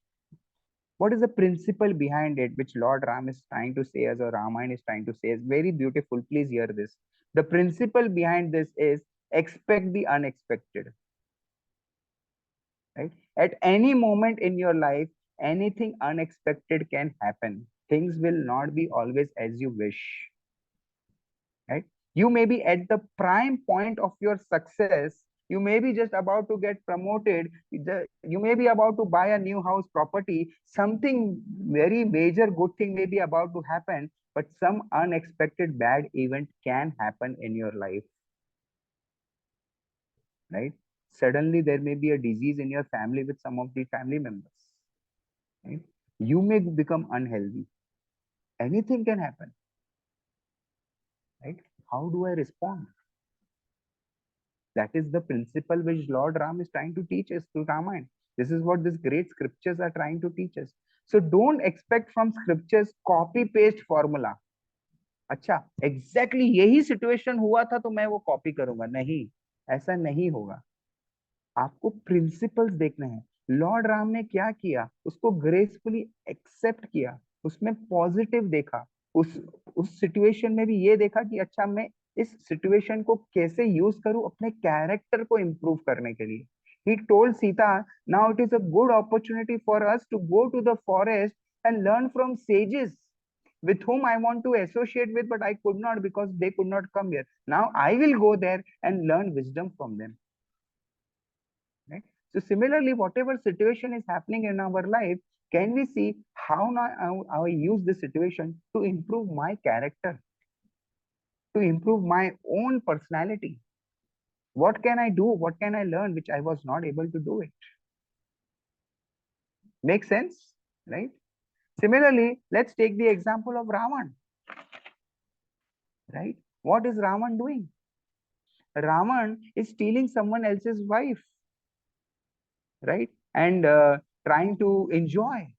What is the principle behind it which Lord Ram is trying to say us, or Ramayana is trying to say? Is very beautiful. Please hear this. The principle behind this is expect the unexpected. Right? At any moment in your life, anything unexpected can happen. Things will not be always as you wish. Right? You may be at the prime point of your success. You may be just about to get promoted. You may be about to buy a new house property. Something very major good thing may be about to happen, but some unexpected bad event can happen in your life. Right? Suddenly there may be a disease in your family with some of the family members. Right? You may become unhealthy. Anything can happen. Right? How do I respond? That is the principle which Lord Ram is trying to teach us through Ramayana. This is what these great scriptures are trying to teach us. So don't expect from scriptures copy paste formula. अच्छा exactly यही situation हुआ था तो मैं वो copy करूंगा, नहीं, ऐसा नहीं होगा. आपको प्रिंसिपल्स देखने हैं. लॉर्ड राम ने क्या किया, उसको ग्रेसफुली एक्सेप्ट किया, उसमें पॉजिटिव देखा, उस उस सिचुएशन में भी ये देखा कि अच्छा मैं इस सिचुएशन को कैसे यूज करूं अपने कैरेक्टर को इम्प्रूव करने के लिए. He told Sita, now it is a good opportunity for us to go to the forest and learn from sages with whom I want to associate with, but I could not because they could not come here. Now I will go there and learn wisdom from them. Right? So similarly, whatever situation is happening in our life, can we see how now I use this situation to improve my character, to improve my own personality? What can I do? What can I learn which I was not able to do it? Make sense? Right? Similarly, let's take the example of Ravan. Right? What is Ravan doing? Ravan is stealing someone else's wife, right? And trying to enjoy.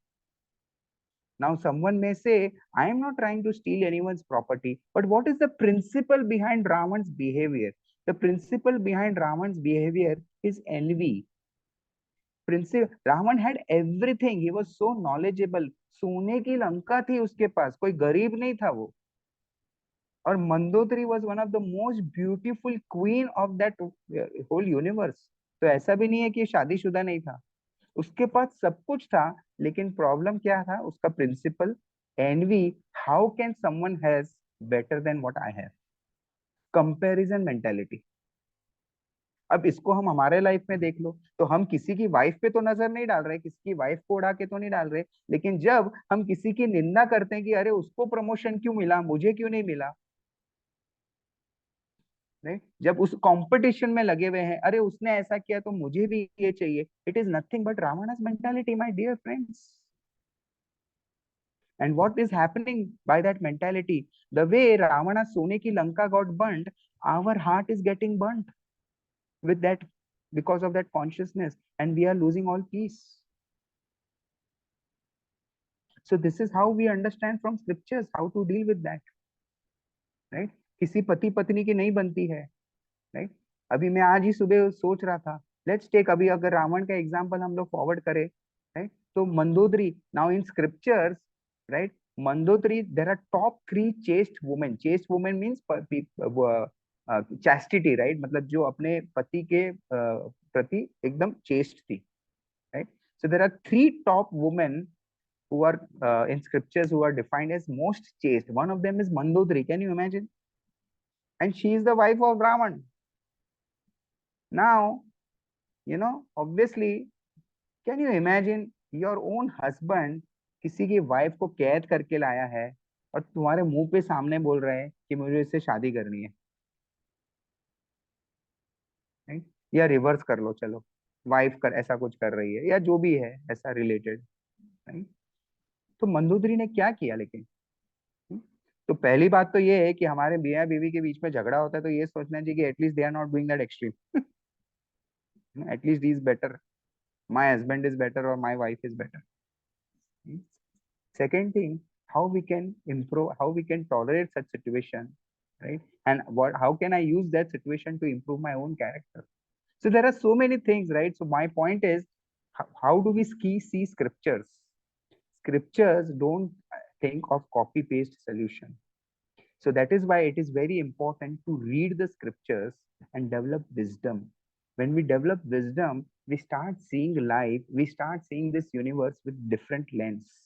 Now, someone may say, I am not trying to steal anyone's property, but what is the principle behind Ravan's behavior? The principle behind Ravan's behavior is envy. Ravan had everything. He was so knowledgeable. सोने की लंका थी उसके पास, कोई गरीब नहीं था वो. और Mandodari was one of the most beautiful queen of that whole universe. तो ऐसा भी नहीं है कि शादीशुदा नहीं था, उसके पास सब कुछ था. लेकिन प्रॉब्लम क्या था, उसका principal envy. How can someone has better than what I have? Comparison mentality. अब इसको हम हमारे लाइफ में देख लो, तो हम किसी की वाइफ पे तो नजर नहीं डाल रहे, किसी की वाइफ को उड़ा के तो नहीं डाल रहे, लेकिन जब हम किसी की निंदा करते हैं कि अरे उसको प्रमोशन क्यों मिला, मुझे क्यों नहीं मिला, नहीं, जब उस कंपटीशन में लगे हुए हैं, अरे उसने ऐसा किया तो मुझे भी ये चाहिए, it is nothing but Ravan's mentality, my dear friends. And what is happening by that mentality? The way Ravana Sone ki Lanka got burnt, our heart is getting burnt with that, because of that consciousness, and we are losing all peace. So this is how we understand from scriptures how to deal with that. Right? किसी पति पत्नी की नहीं बनती है. Right? अभी मैं आज ही सुबह सोच रहा था, लेट्स टेक, अभी अगर रावण का एग्जांपल हम लोग फॉरवर्ड करें, राइट, तो Mandodari, now in scriptures, right, Mandodari, there are top 3 chaste women. Chaste women means chastity, right? मतलब जो अपने पति के प्रति एकदम chaste थी, right? So there are 3 top women who are in scriptures who are defined as most chaste. One of them is Mandodari. Can you imagine? And she is the wife of Ravan. Now, obviously, can you imagine your own husband किसी की wife को कैद करके लाया है और तुम्हारे मुंह पे सामने बोल रहे हैं कि मुझे इससे शादी करनी है, right? या रिवर्स कर लो, चलो, वाइफ कर ऐसा कुछ कर रही है या जो भी है ऐसा रिलेटेड, right? तो मंदोदरी ने क्या किया लेकिन, तो पहली बात तो ये है कि हमारे मियाँ बीवी के बीच में झगड़ा होता है तो ये सोचना चाहिए कि at least they are not doing that extreme, at least he is better, my husband is better और my wife is better. Second thing, how we can improve, how we can tolerate such situation, right? And what, how can I use that situation to improve my own character? So there are so many things, right? So my point is, how do we see scriptures? Scriptures don't think of copy paste solution. So that is why it is very important to read the scriptures and develop wisdom. When we develop wisdom, we start seeing life, we start seeing this universe with different lens.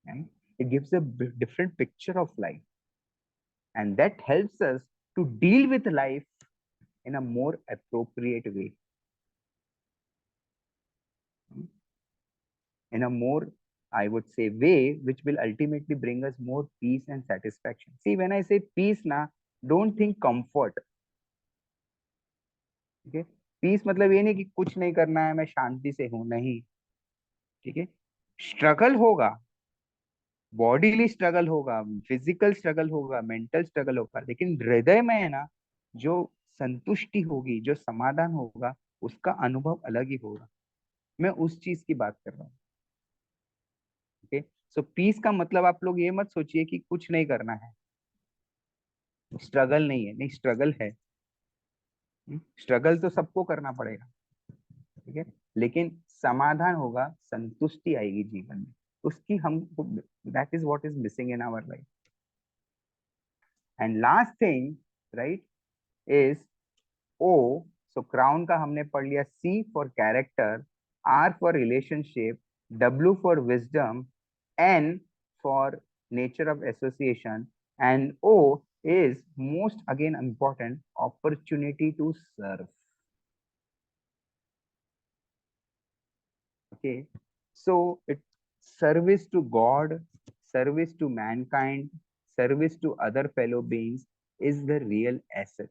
Right? It gives a different picture of life, and that helps us to deal with life in a more appropriate way, in a more, I would say, way which will ultimately bring us more peace and satisfaction. See, when I say peace na, don't think comfort. Okay, peace मतलब ये नहीं कि कुछ नहीं करना है, मैं शांति से हूं, नहीं. ठीक है, स्ट्रगल होगा, बॉडीली स्ट्रगल होगा, फिजिकल स्ट्रगल होगा, मेंटल स्ट्रगल होगा, लेकिन हृदय में है ना जो संतुष्टि होगी, जो समाधान होगा, उसका अनुभव अलग ही होगा. मैं उस चीज की बात कर रहा हूँ. ओके, सो पीस का मतलब आप लोग ये मत सोचिए कि कुछ नहीं करना है, स्ट्रगल नहीं है, नहीं स्ट्रगल है. स्ट्रगल तो सबको करना पड़ेगा, ठीक है, लेकिन समाधान होगा, संतुष्टि आएगी जीवन में, उसकी हम, that is what is missing in our life. And last thing, right, is O. So crown का हमने पढ़ लिया. C for character, R for relationship, W for wisdom, N for nature of association, and O is most again important, opportunity to serve. Okay, so it, service to God, service to mankind, service to other fellow beings is the real asset.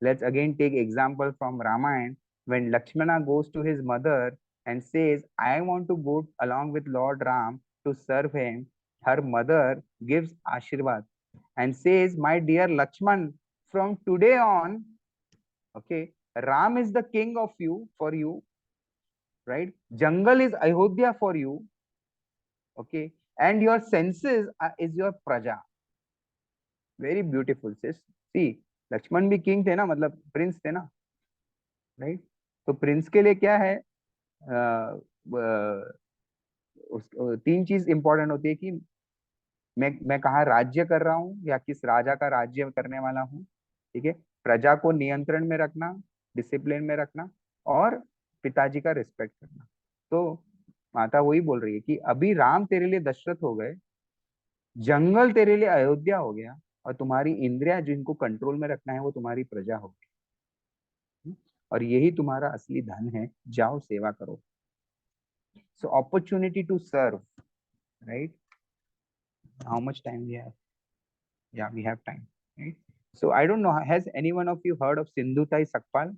Let's again take example from Ramayana. When Lakshmana goes to his mother and says, I want to go along with Lord Ram to serve him, her mother gives Ashirvad and says, my dear Lakshman, from today on, okay, Ram is the king of you, for you, right? Jungle is Ayodhya for you, okay, and your senses is your praja. Very beautiful, sis. See, Lakshman भी king थे ना, मतलब Prince थे ना, right? तो Prince के लिए क्या है, तीन चीज इंपॉर्टेंट होती है कि मैं कहाँ राज्य कर रहा हूँ या किस राजा का राज्य करने वाला हूँ. ठीक है, प्रजा को नियंत्रण में रखना, डिसिप्लिन में रखना, और पिताजी का रिस्पेक्ट करना. तो माता वही बोल रही है कि अभी राम तेरे लिए दशरथ हो गए, जंगल तेरे लिए अयोध्या हो गया, और तुम्हारी इंद्रिया जिनको कंट्रोल में रखना है वो तुम्हारी प्रजा होगी. और यही तुम्हारा असली धन है, जाओ सेवा करो. So opportunity to serve, right? How much time we have? Yeah, we have time, right? So I don't know, has any one of you heard of Sindhutai Sakpal?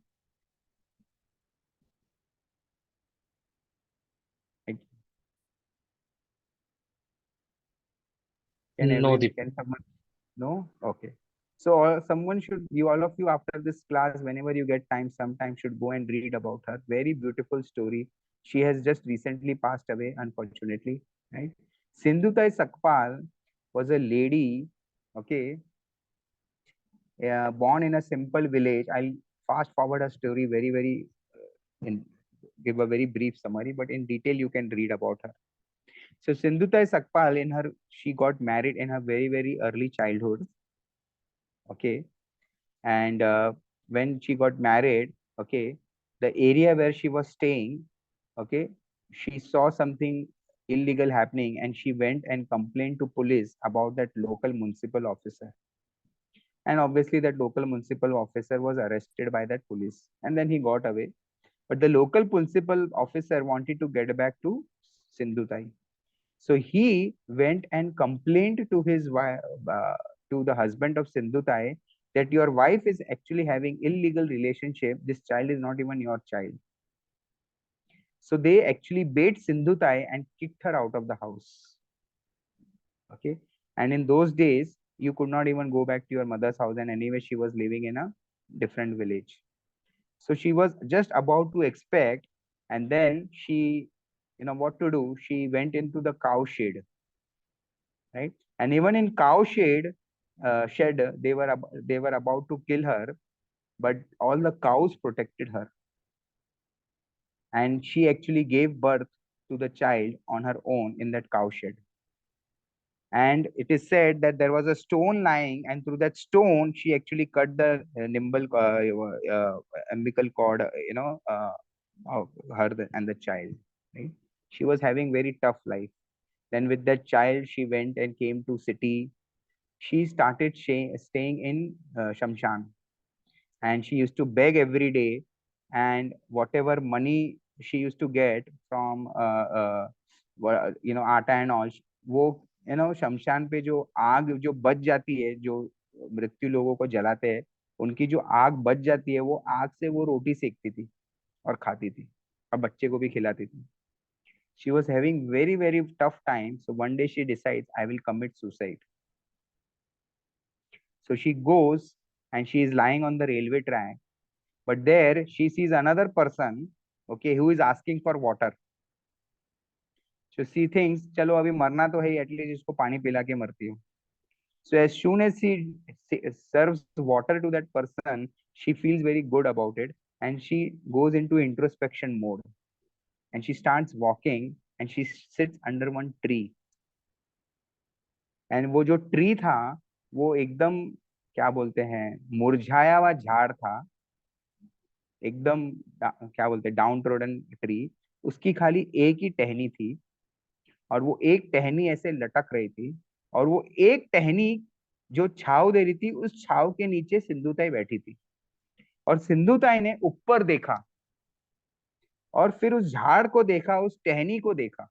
Like,
No, Deepak.
can someone? No? Okay. So someone should, you all of you after this class, whenever you get time, sometime should go and read about her. Very beautiful story. She has just recently passed away, unfortunately, right? Sindhutai Sakpal was a lady, okay, born in a simple village. I'll fast forward her story very, in give a very brief summary, but in detail you can read about her. So Sindhutai Sakpal, she got married in her very early childhood. Okay, and when she got married, okay, the area where she was staying, okay, she saw something illegal happening, and she went and complained to police about that local municipal officer. And obviously, that local municipal officer was arrested by that police, and then he got away. But the local municipal officer wanted to get back to Sindhutai. So he went and complained to his wife, to the husband of Sindhutai, that your wife is actually having illegal relationship. This child is not even your child. So they actually bait Sindhutai and kicked her out of the house. Okay. And in those days, you could not even go back to your mother's house. And anyway, she was living in a different village. So she was just about to expect. And then she, what to do? She went into the cow shed, right? And even in cow shed, they were about to kill her, but all the cows protected her, and she actually gave birth to the child on her own in that cow shed. And it is said that there was a stone lying, and through that stone she actually cut the umbilical cord, of her and the child, right? She was having very tough life. Then with that child she went and came to city. She started staying in Shamshan, and she used to beg every day. And whatever money she used to get from आटा and all, वो शमशान पे जो आग जो बच जाती है, जो मृत्यु लोगों को जलाते हैं, उनकी जो आग बच जाती है, वो आग से वो रोटी सेकती थी और खाती थी और बच्चे को भी खिलाती थी. She was having very tough time. So one day she decides, I will commit suicide. So she goes and she is lying on the railway track. But there she sees another person, okay, who is asking for water. So she thinks, चलो अभी मरना तो है ही, at least इसको पानी पिला के मरती हूँ. So as soon as she serves water to that person, she feels very good about it, and she goes into introspection mode, and she starts walking, and she sits under one tree. And वो जो tree था, वो एकदम क्या बोलते हैं, मुरझाया हुआ झाड़ था, एकदम क्या बोलते हैं, डाउन ट्रोडन ट्री. उसकी खाली एक ही टहनी थी, और वो एक टहनी ऐसे लटक रही थी, और वो एक टहनी जो छाव दे रही थी, उस छाव के नीचे सिंधुताई बैठी थी. और सिंधुताई ने ऊपर देखा, और फिर उस झाड़ को देखा, उस टहनी को देखा,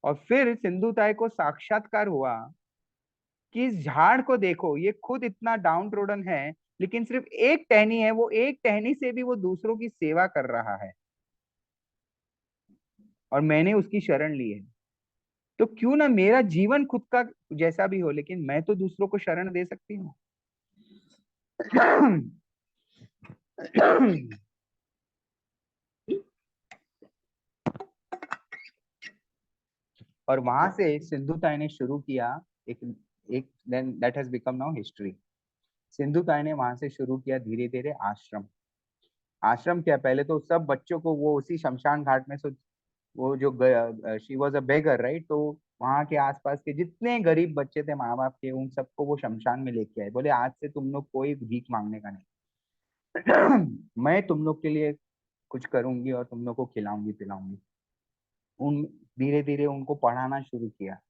और फिर सिंधुताई को साक्षात्कार हुआ कि इस झाड़ को देखो, ये खुद इतना डाउन ट्रोडन है, लेकिन सिर्फ एक टहनी है, वो एक टहनी से भी वो दूसरों की सेवा कर रहा है, और मैंने उसकी शरण ली है. तो क्यों ना मेरा जीवन खुद का जैसा भी हो, लेकिन मैं तो दूसरों को शरण दे सकती हूँ. और वहां से सिंधुताई ने शुरू किया एक एक then that has become now history. Sindhutai ने वहां से शुरू किया धीरे धीरे आश्रम. आश्रम क्या, पहले तो सब बच्चों को वो उसी शमशान घाट में, सो वो जो she was a beggar, right? तो वहां के आसपास के जितने गरीब बच्चे थे माँ बाप के, उन सबको वो शमशान में लेके आए. बोले आज से तुम लोग कोई भीख मांगने का नहीं. मैं तुम लोग के लिए कुछ करूंगी और तुम लोग को खिलाऊंगी पिलाऊंगी. उन धीरे धीरे उनको पढ़ाना शुरू किया.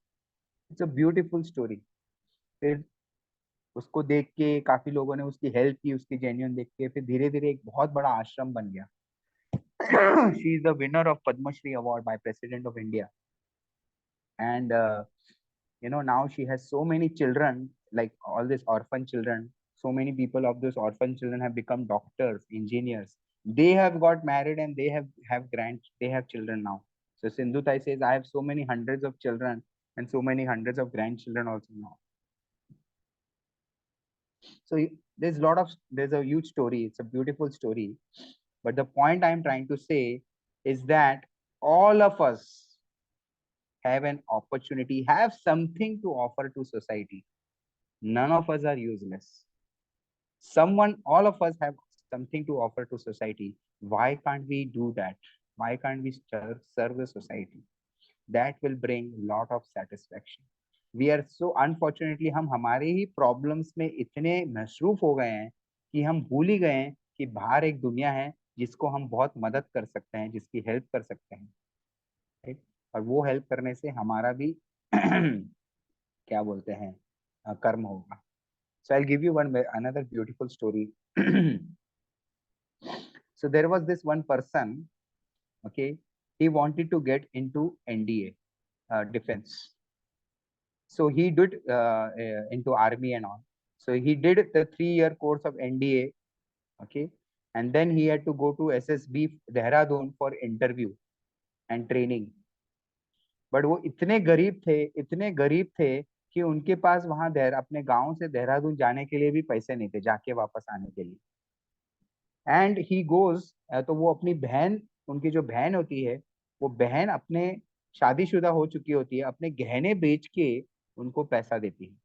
It's a beautiful story. फिर उसको देख के काफी लोगों ने उसकी हेल्प की, उसकी जेन्युइन देख के फिर धीरे धीरे एक बहुत बड़ा आश्रम बन गया. She is the winner of Padma Shri award by president of India. And now she has so many children, like all these orphan children. So many people of those orphan children have become doctors, engineers. They have got married, and they have children now. So Sindhu Tai says, I have so many hundreds of children and so many hundreds of grandchildren also now. So there's a huge story. It's a beautiful story. But the point I'm trying to say is that all of us have an opportunity, have something to offer to society. None of us are useless. All of us have something to offer to society. Why can't we do that? Why can't we serve the society? That will bring lot of satisfaction. We are so unfortunately, हम हमारे ही problems में इतने मसरूफ हो गए हैं कि हम भूल ही गए हैं कि बाहर एक दुनिया है जिसको हम बहुत मदद कर सकते हैं, जिसकी हेल्प कर सकते हैं, राइट? और वो हेल्प करने से हमारा भी क्या बोलते हैं, कर्म होगा. So I'll give you another beautiful story. So there was this one person, okay, he wanted to get into NDA, defense. So he did into army and all. So he did the 3-year course of NDA, okay, and then he had to go to SSB Dehradun for interview and training. But वो इतने गरीब थे कि उनके पास वहां अपने गांव से देहरादून जाने के लिए भी पैसे नहीं थे, जाके वापस आने के लिए। एंड ही गोज, तो वो अपनी बहन, उनकी जो बहन होती है, वो बहन अपने शादीशुदा हो चुकी होती है, अपने गहने बेच के उनको पैसा देती है।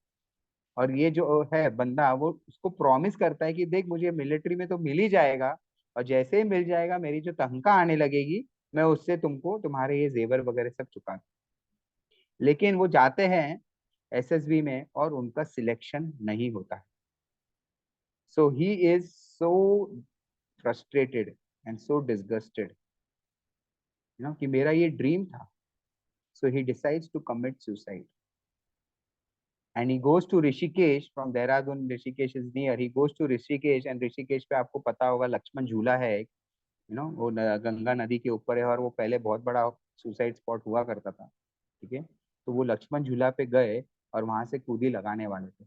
और ये जो है बंदा, वो उसको प्रॉमिस करता है कि देख, मुझे मिलिट्री में तो मिल ही जाएगा, और जैसे ही मिल जाएगा, मेरी जो तनख्वाह आने लगेगी, मैं उससे तुमको तुम्हारे ये जेवर वगैरह सब चुका दूं। लेकिन वो जाते हैं एसएसबी में और उनका सिलेक्शन नहीं होता है। So he is so frustrated and so disgusted, कि मेरा ये ड्रीम था। So he decides to commit suicide and he goes to Rishikesh from Dehradun. Rishikesh is near. He goes to Rishikesh, and Rishikesh पे आपको पता होगा लक्ष्मण झूला है एक, वो गंगा नदी के ऊपर है, और वो पहले बहुत बड़ा सुसाइड स्पॉट हुआ करता था। ठीक है, तो वो लक्ष्मण झूला पे गए और वहां से कूदी लगाने वाले थे।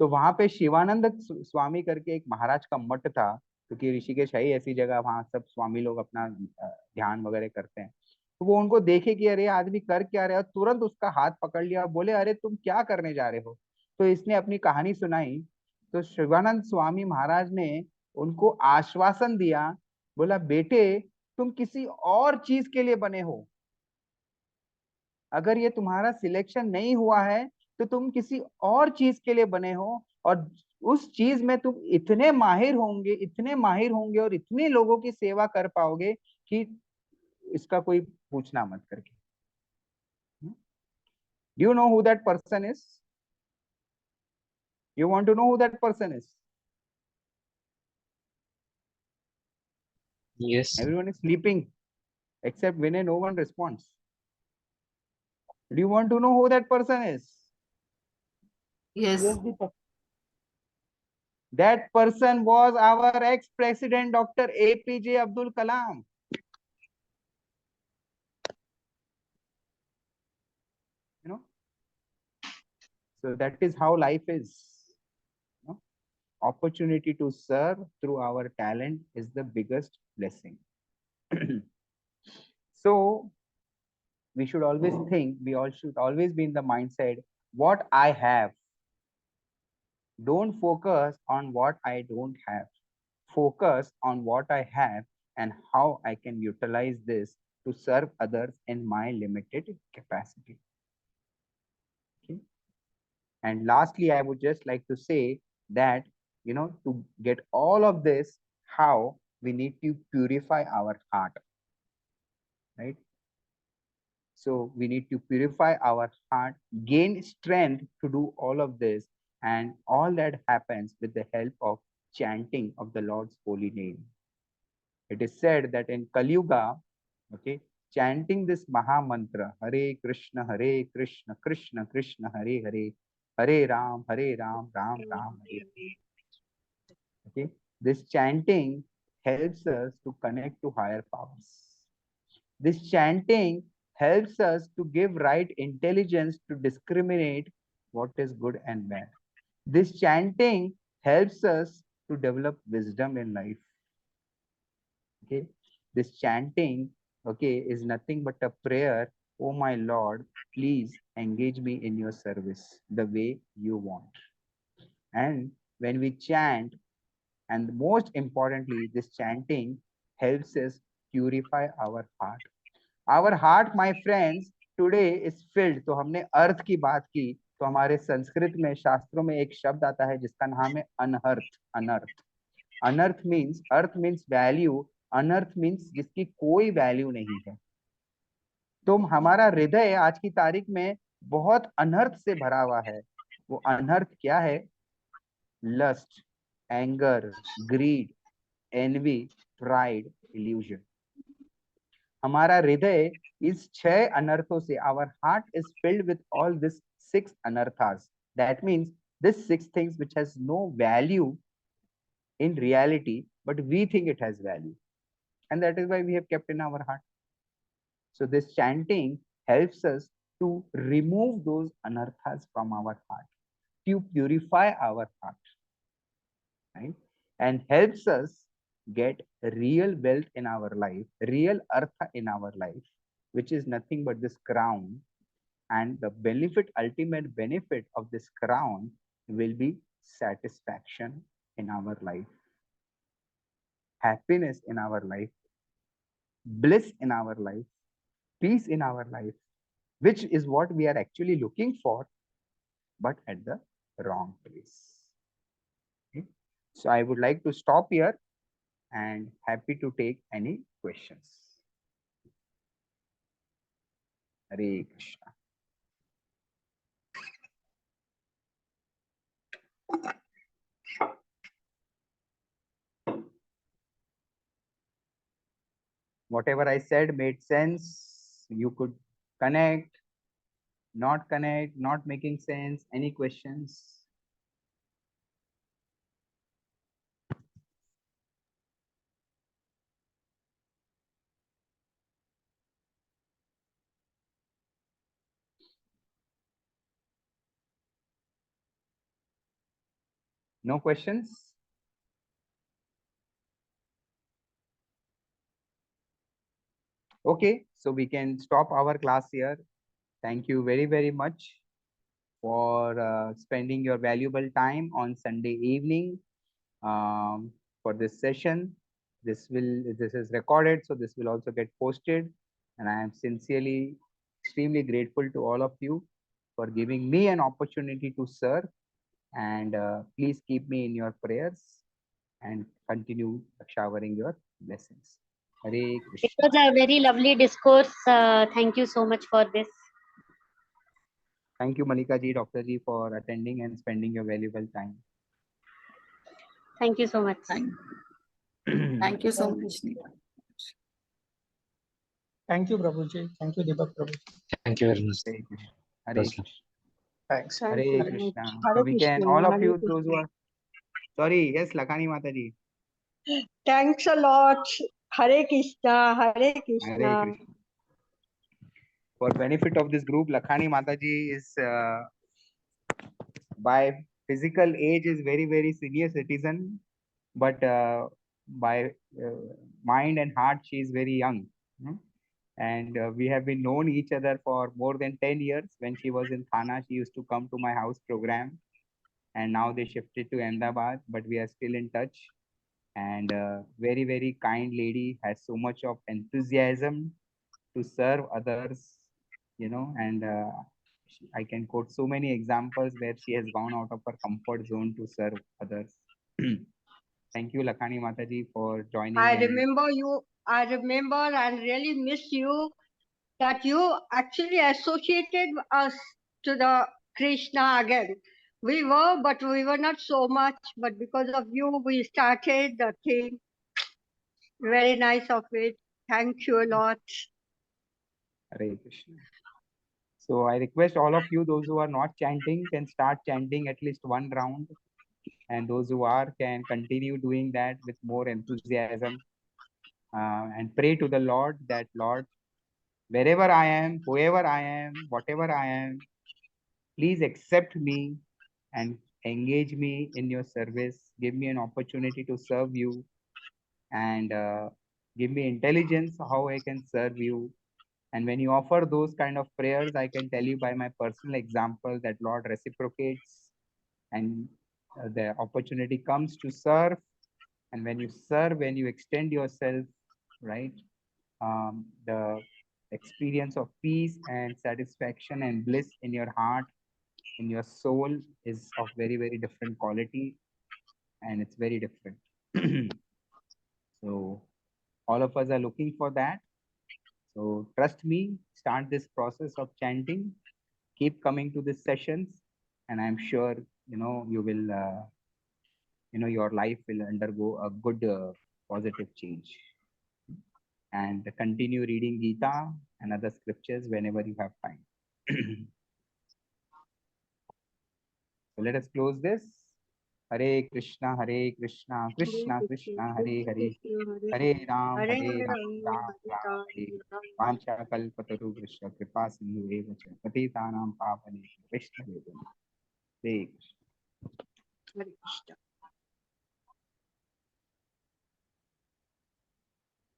तो वहां पे शिवानंद स्वामी करके एक महाराज का मठ था, क्योंकि ऋषिकेश है ही ऐसी जगह, वहां सब स्वामी लोग अपना ध्यान वगैरह करते हैं। तो वो उनको देखे कि अरे आदमी कर क्या रहे हो, तुरंत उसका हाथ पकड़ लिया, बोले अरे तुम क्या करने जा रहे हो। तो इसने अपनी कहानी सुनाई। तो शिवानंद स्वामी महाराज ने उनको आश्वासन दिया, बोला बेटे, तुम किसी और चीज के लिए बने हो। अगर ये तुम्हारा सिलेक्शन नहीं हुआ है, तो तुम किसी और चीज के लिए बने हो, और उस चीज में तुम इतने माहिर होंगे और इतने लोगों की सेवा कर पाओगे कि इसका कोई पूछना मत करके। Do you know who that person is? You want to know who that person is?
Yes.
Everyone is sleeping except Vinay. No one responds. Do you want to know who that person is?
Yes.
Yes, Deepak.
That person was our ex-president, Dr. APJ Abdul Kalam. You know, so that is how life is. You know? Opportunity to serve through our talent is the biggest blessing. So we all should always be in the mindset, what I have. Don't focus on what I don't have. Focus on what I have and how I can utilize this to serve others in my limited capacity. Okay. And lastly, I would just like to say that, to get all of this, how we need to purify our heart, right? So we need to purify our heart, gain strength to do all of this, and all that happens with the help of chanting of the Lord's holy name. It is said that in Kali Yuga, okay, chanting this Maha Mantra, Hare Krishna, Krishna Krishna, Hare Hare, Hare Ram, Ram Ram, Hare. Okay, this chanting helps us to connect to higher powers. This chanting helps us to give right intelligence to discriminate what is good and bad. This chanting helps us to develop wisdom in life. Okay, this chanting, okay, is nothing but a prayer. Oh my Lord, please engage me in your service the way you want. And when we chant, and most importantly, this chanting helps us purify our heart. Our heart, my friends, today is filled. तो हमने अर्थ की बात की, तो हमारे संस्कृत में, शास्त्रों में एक शब्द आता है जिसका नाम है अनहर्थ। अनर्थ, अर्थ मीन्स वैल्यू, अनर्थ मीन्स जिसकी कोई वैल्यू नहीं है। तो हमारा हृदय आज की तारीख में बहुत अनर्थ से भरा हुआ है। वो अनर्थ क्या है? Lust, anger, greed, envy, pride, illusion. हमारा हृदय इस 6 अनर्थों से, our heart is filled with all this 6 अनर्थास। That means this 6 things which has no value in reality, but we think it has value, and that is why we have kept in our heart. So this chanting helps us to remove those anarthas from our heart, to purify our heart, right? And helps us get real wealth in our life, real artha in our life, which is nothing but this crown. And the benefit, ultimate benefit of this crown will be satisfaction in our life, happiness in our life, bliss in our life, peace in our life, which is what we are actually looking for, but at the wrong place. Okay? So I would like to stop here and happy to take any questions. Hare Krishna. Whatever I said made sense. You could connect, not connect, not making sense. Any questions? No questions? Okay, so we can stop our class here. Thank you very, very much for spending your valuable time on Sunday evening for this session. This is recorded, so this will also get posted. And I am sincerely, extremely grateful to all of you for giving me an opportunity to serve. And please keep me in your prayers and continue showering your blessings. Hare
It
Krishna.
was a very lovely discourse. Thank you so much for this.
Thank you, Malika ji, Dr. ji, for attending and spending your valuable time.
Thank you so much.
Thank you so much, Neha.
Thank you, Prabhuji. Thank you, Deepak Prabhuji.
Thank you very much.
Hare Krishna. Hare
Bless you.
Krishna.
Thanks.
Hare
Thank you.
Krishna.
Hare
So we can,
Krishna,
all of
Hare
you,
Krishna.
those who are, sorry, yes, Lakhani Mataji.
Thanks a lot. Hare Krishna, Hare
Hare
Krishna.
Krishna. For benefit of this group, Lakhani Mataji is by physical age is very, very senior citizen, but by mind and heart, she is very young. Hmm? And we have been known each other for more than 10 years. When she was in Thana, she used to come to my house program, and now they shifted to Ahmedabad, but we are still in touch. And very, very kind lady, has so much of enthusiasm to serve others, you know, and I can quote so many examples where she has gone out of her comfort zone to serve others. Thank you, Lakhani Mataji, for joining.
I
And
remember you. I remember and really miss you that you actually associated us to the Krishna again. We were, but we were not so much. But because of you, we started the thing. Very nice of it. Thank you a lot.
Hare Krishna. So I request all of you, those who are not chanting, can start chanting at least one round. And those who are can continue doing that with more enthusiasm and pray to the Lord that, Lord, wherever I am, whoever I am, whatever I am, please accept me and engage me in your service. Give me an opportunity to serve you and give me intelligence how I can serve you. And when you offer those kind of prayers, I can tell you by my personal example that Lord reciprocates and the opportunity comes to serve. And when you serve, when you extend yourself, right, the experience of peace and satisfaction and bliss in your heart, in your soul is of very, very different quality, and it's very different. So all of us are looking for that. So trust me, start this process of chanting, keep coming to these sessions, and I'm sure, you know, you will, you know, your life will undergo a good positive change. And continue reading Gita and other scriptures whenever you have time. So let us close this. Hare Krishna, Krishna
Hare Krishna,
Krishna, Hare
Krishna
Hare,
Krishna,
Hare Ram,
Hare
Hare Ram,
Hare,
Ram
Hare
Ram,
Ram,
Hare
Hare Ram.
Vancha Kalpataru Krishna, Kripa Sindhu Eva Cha, Patitanam Pavane, Krishna Vedana. Hare Krishna.
Hare Krishna.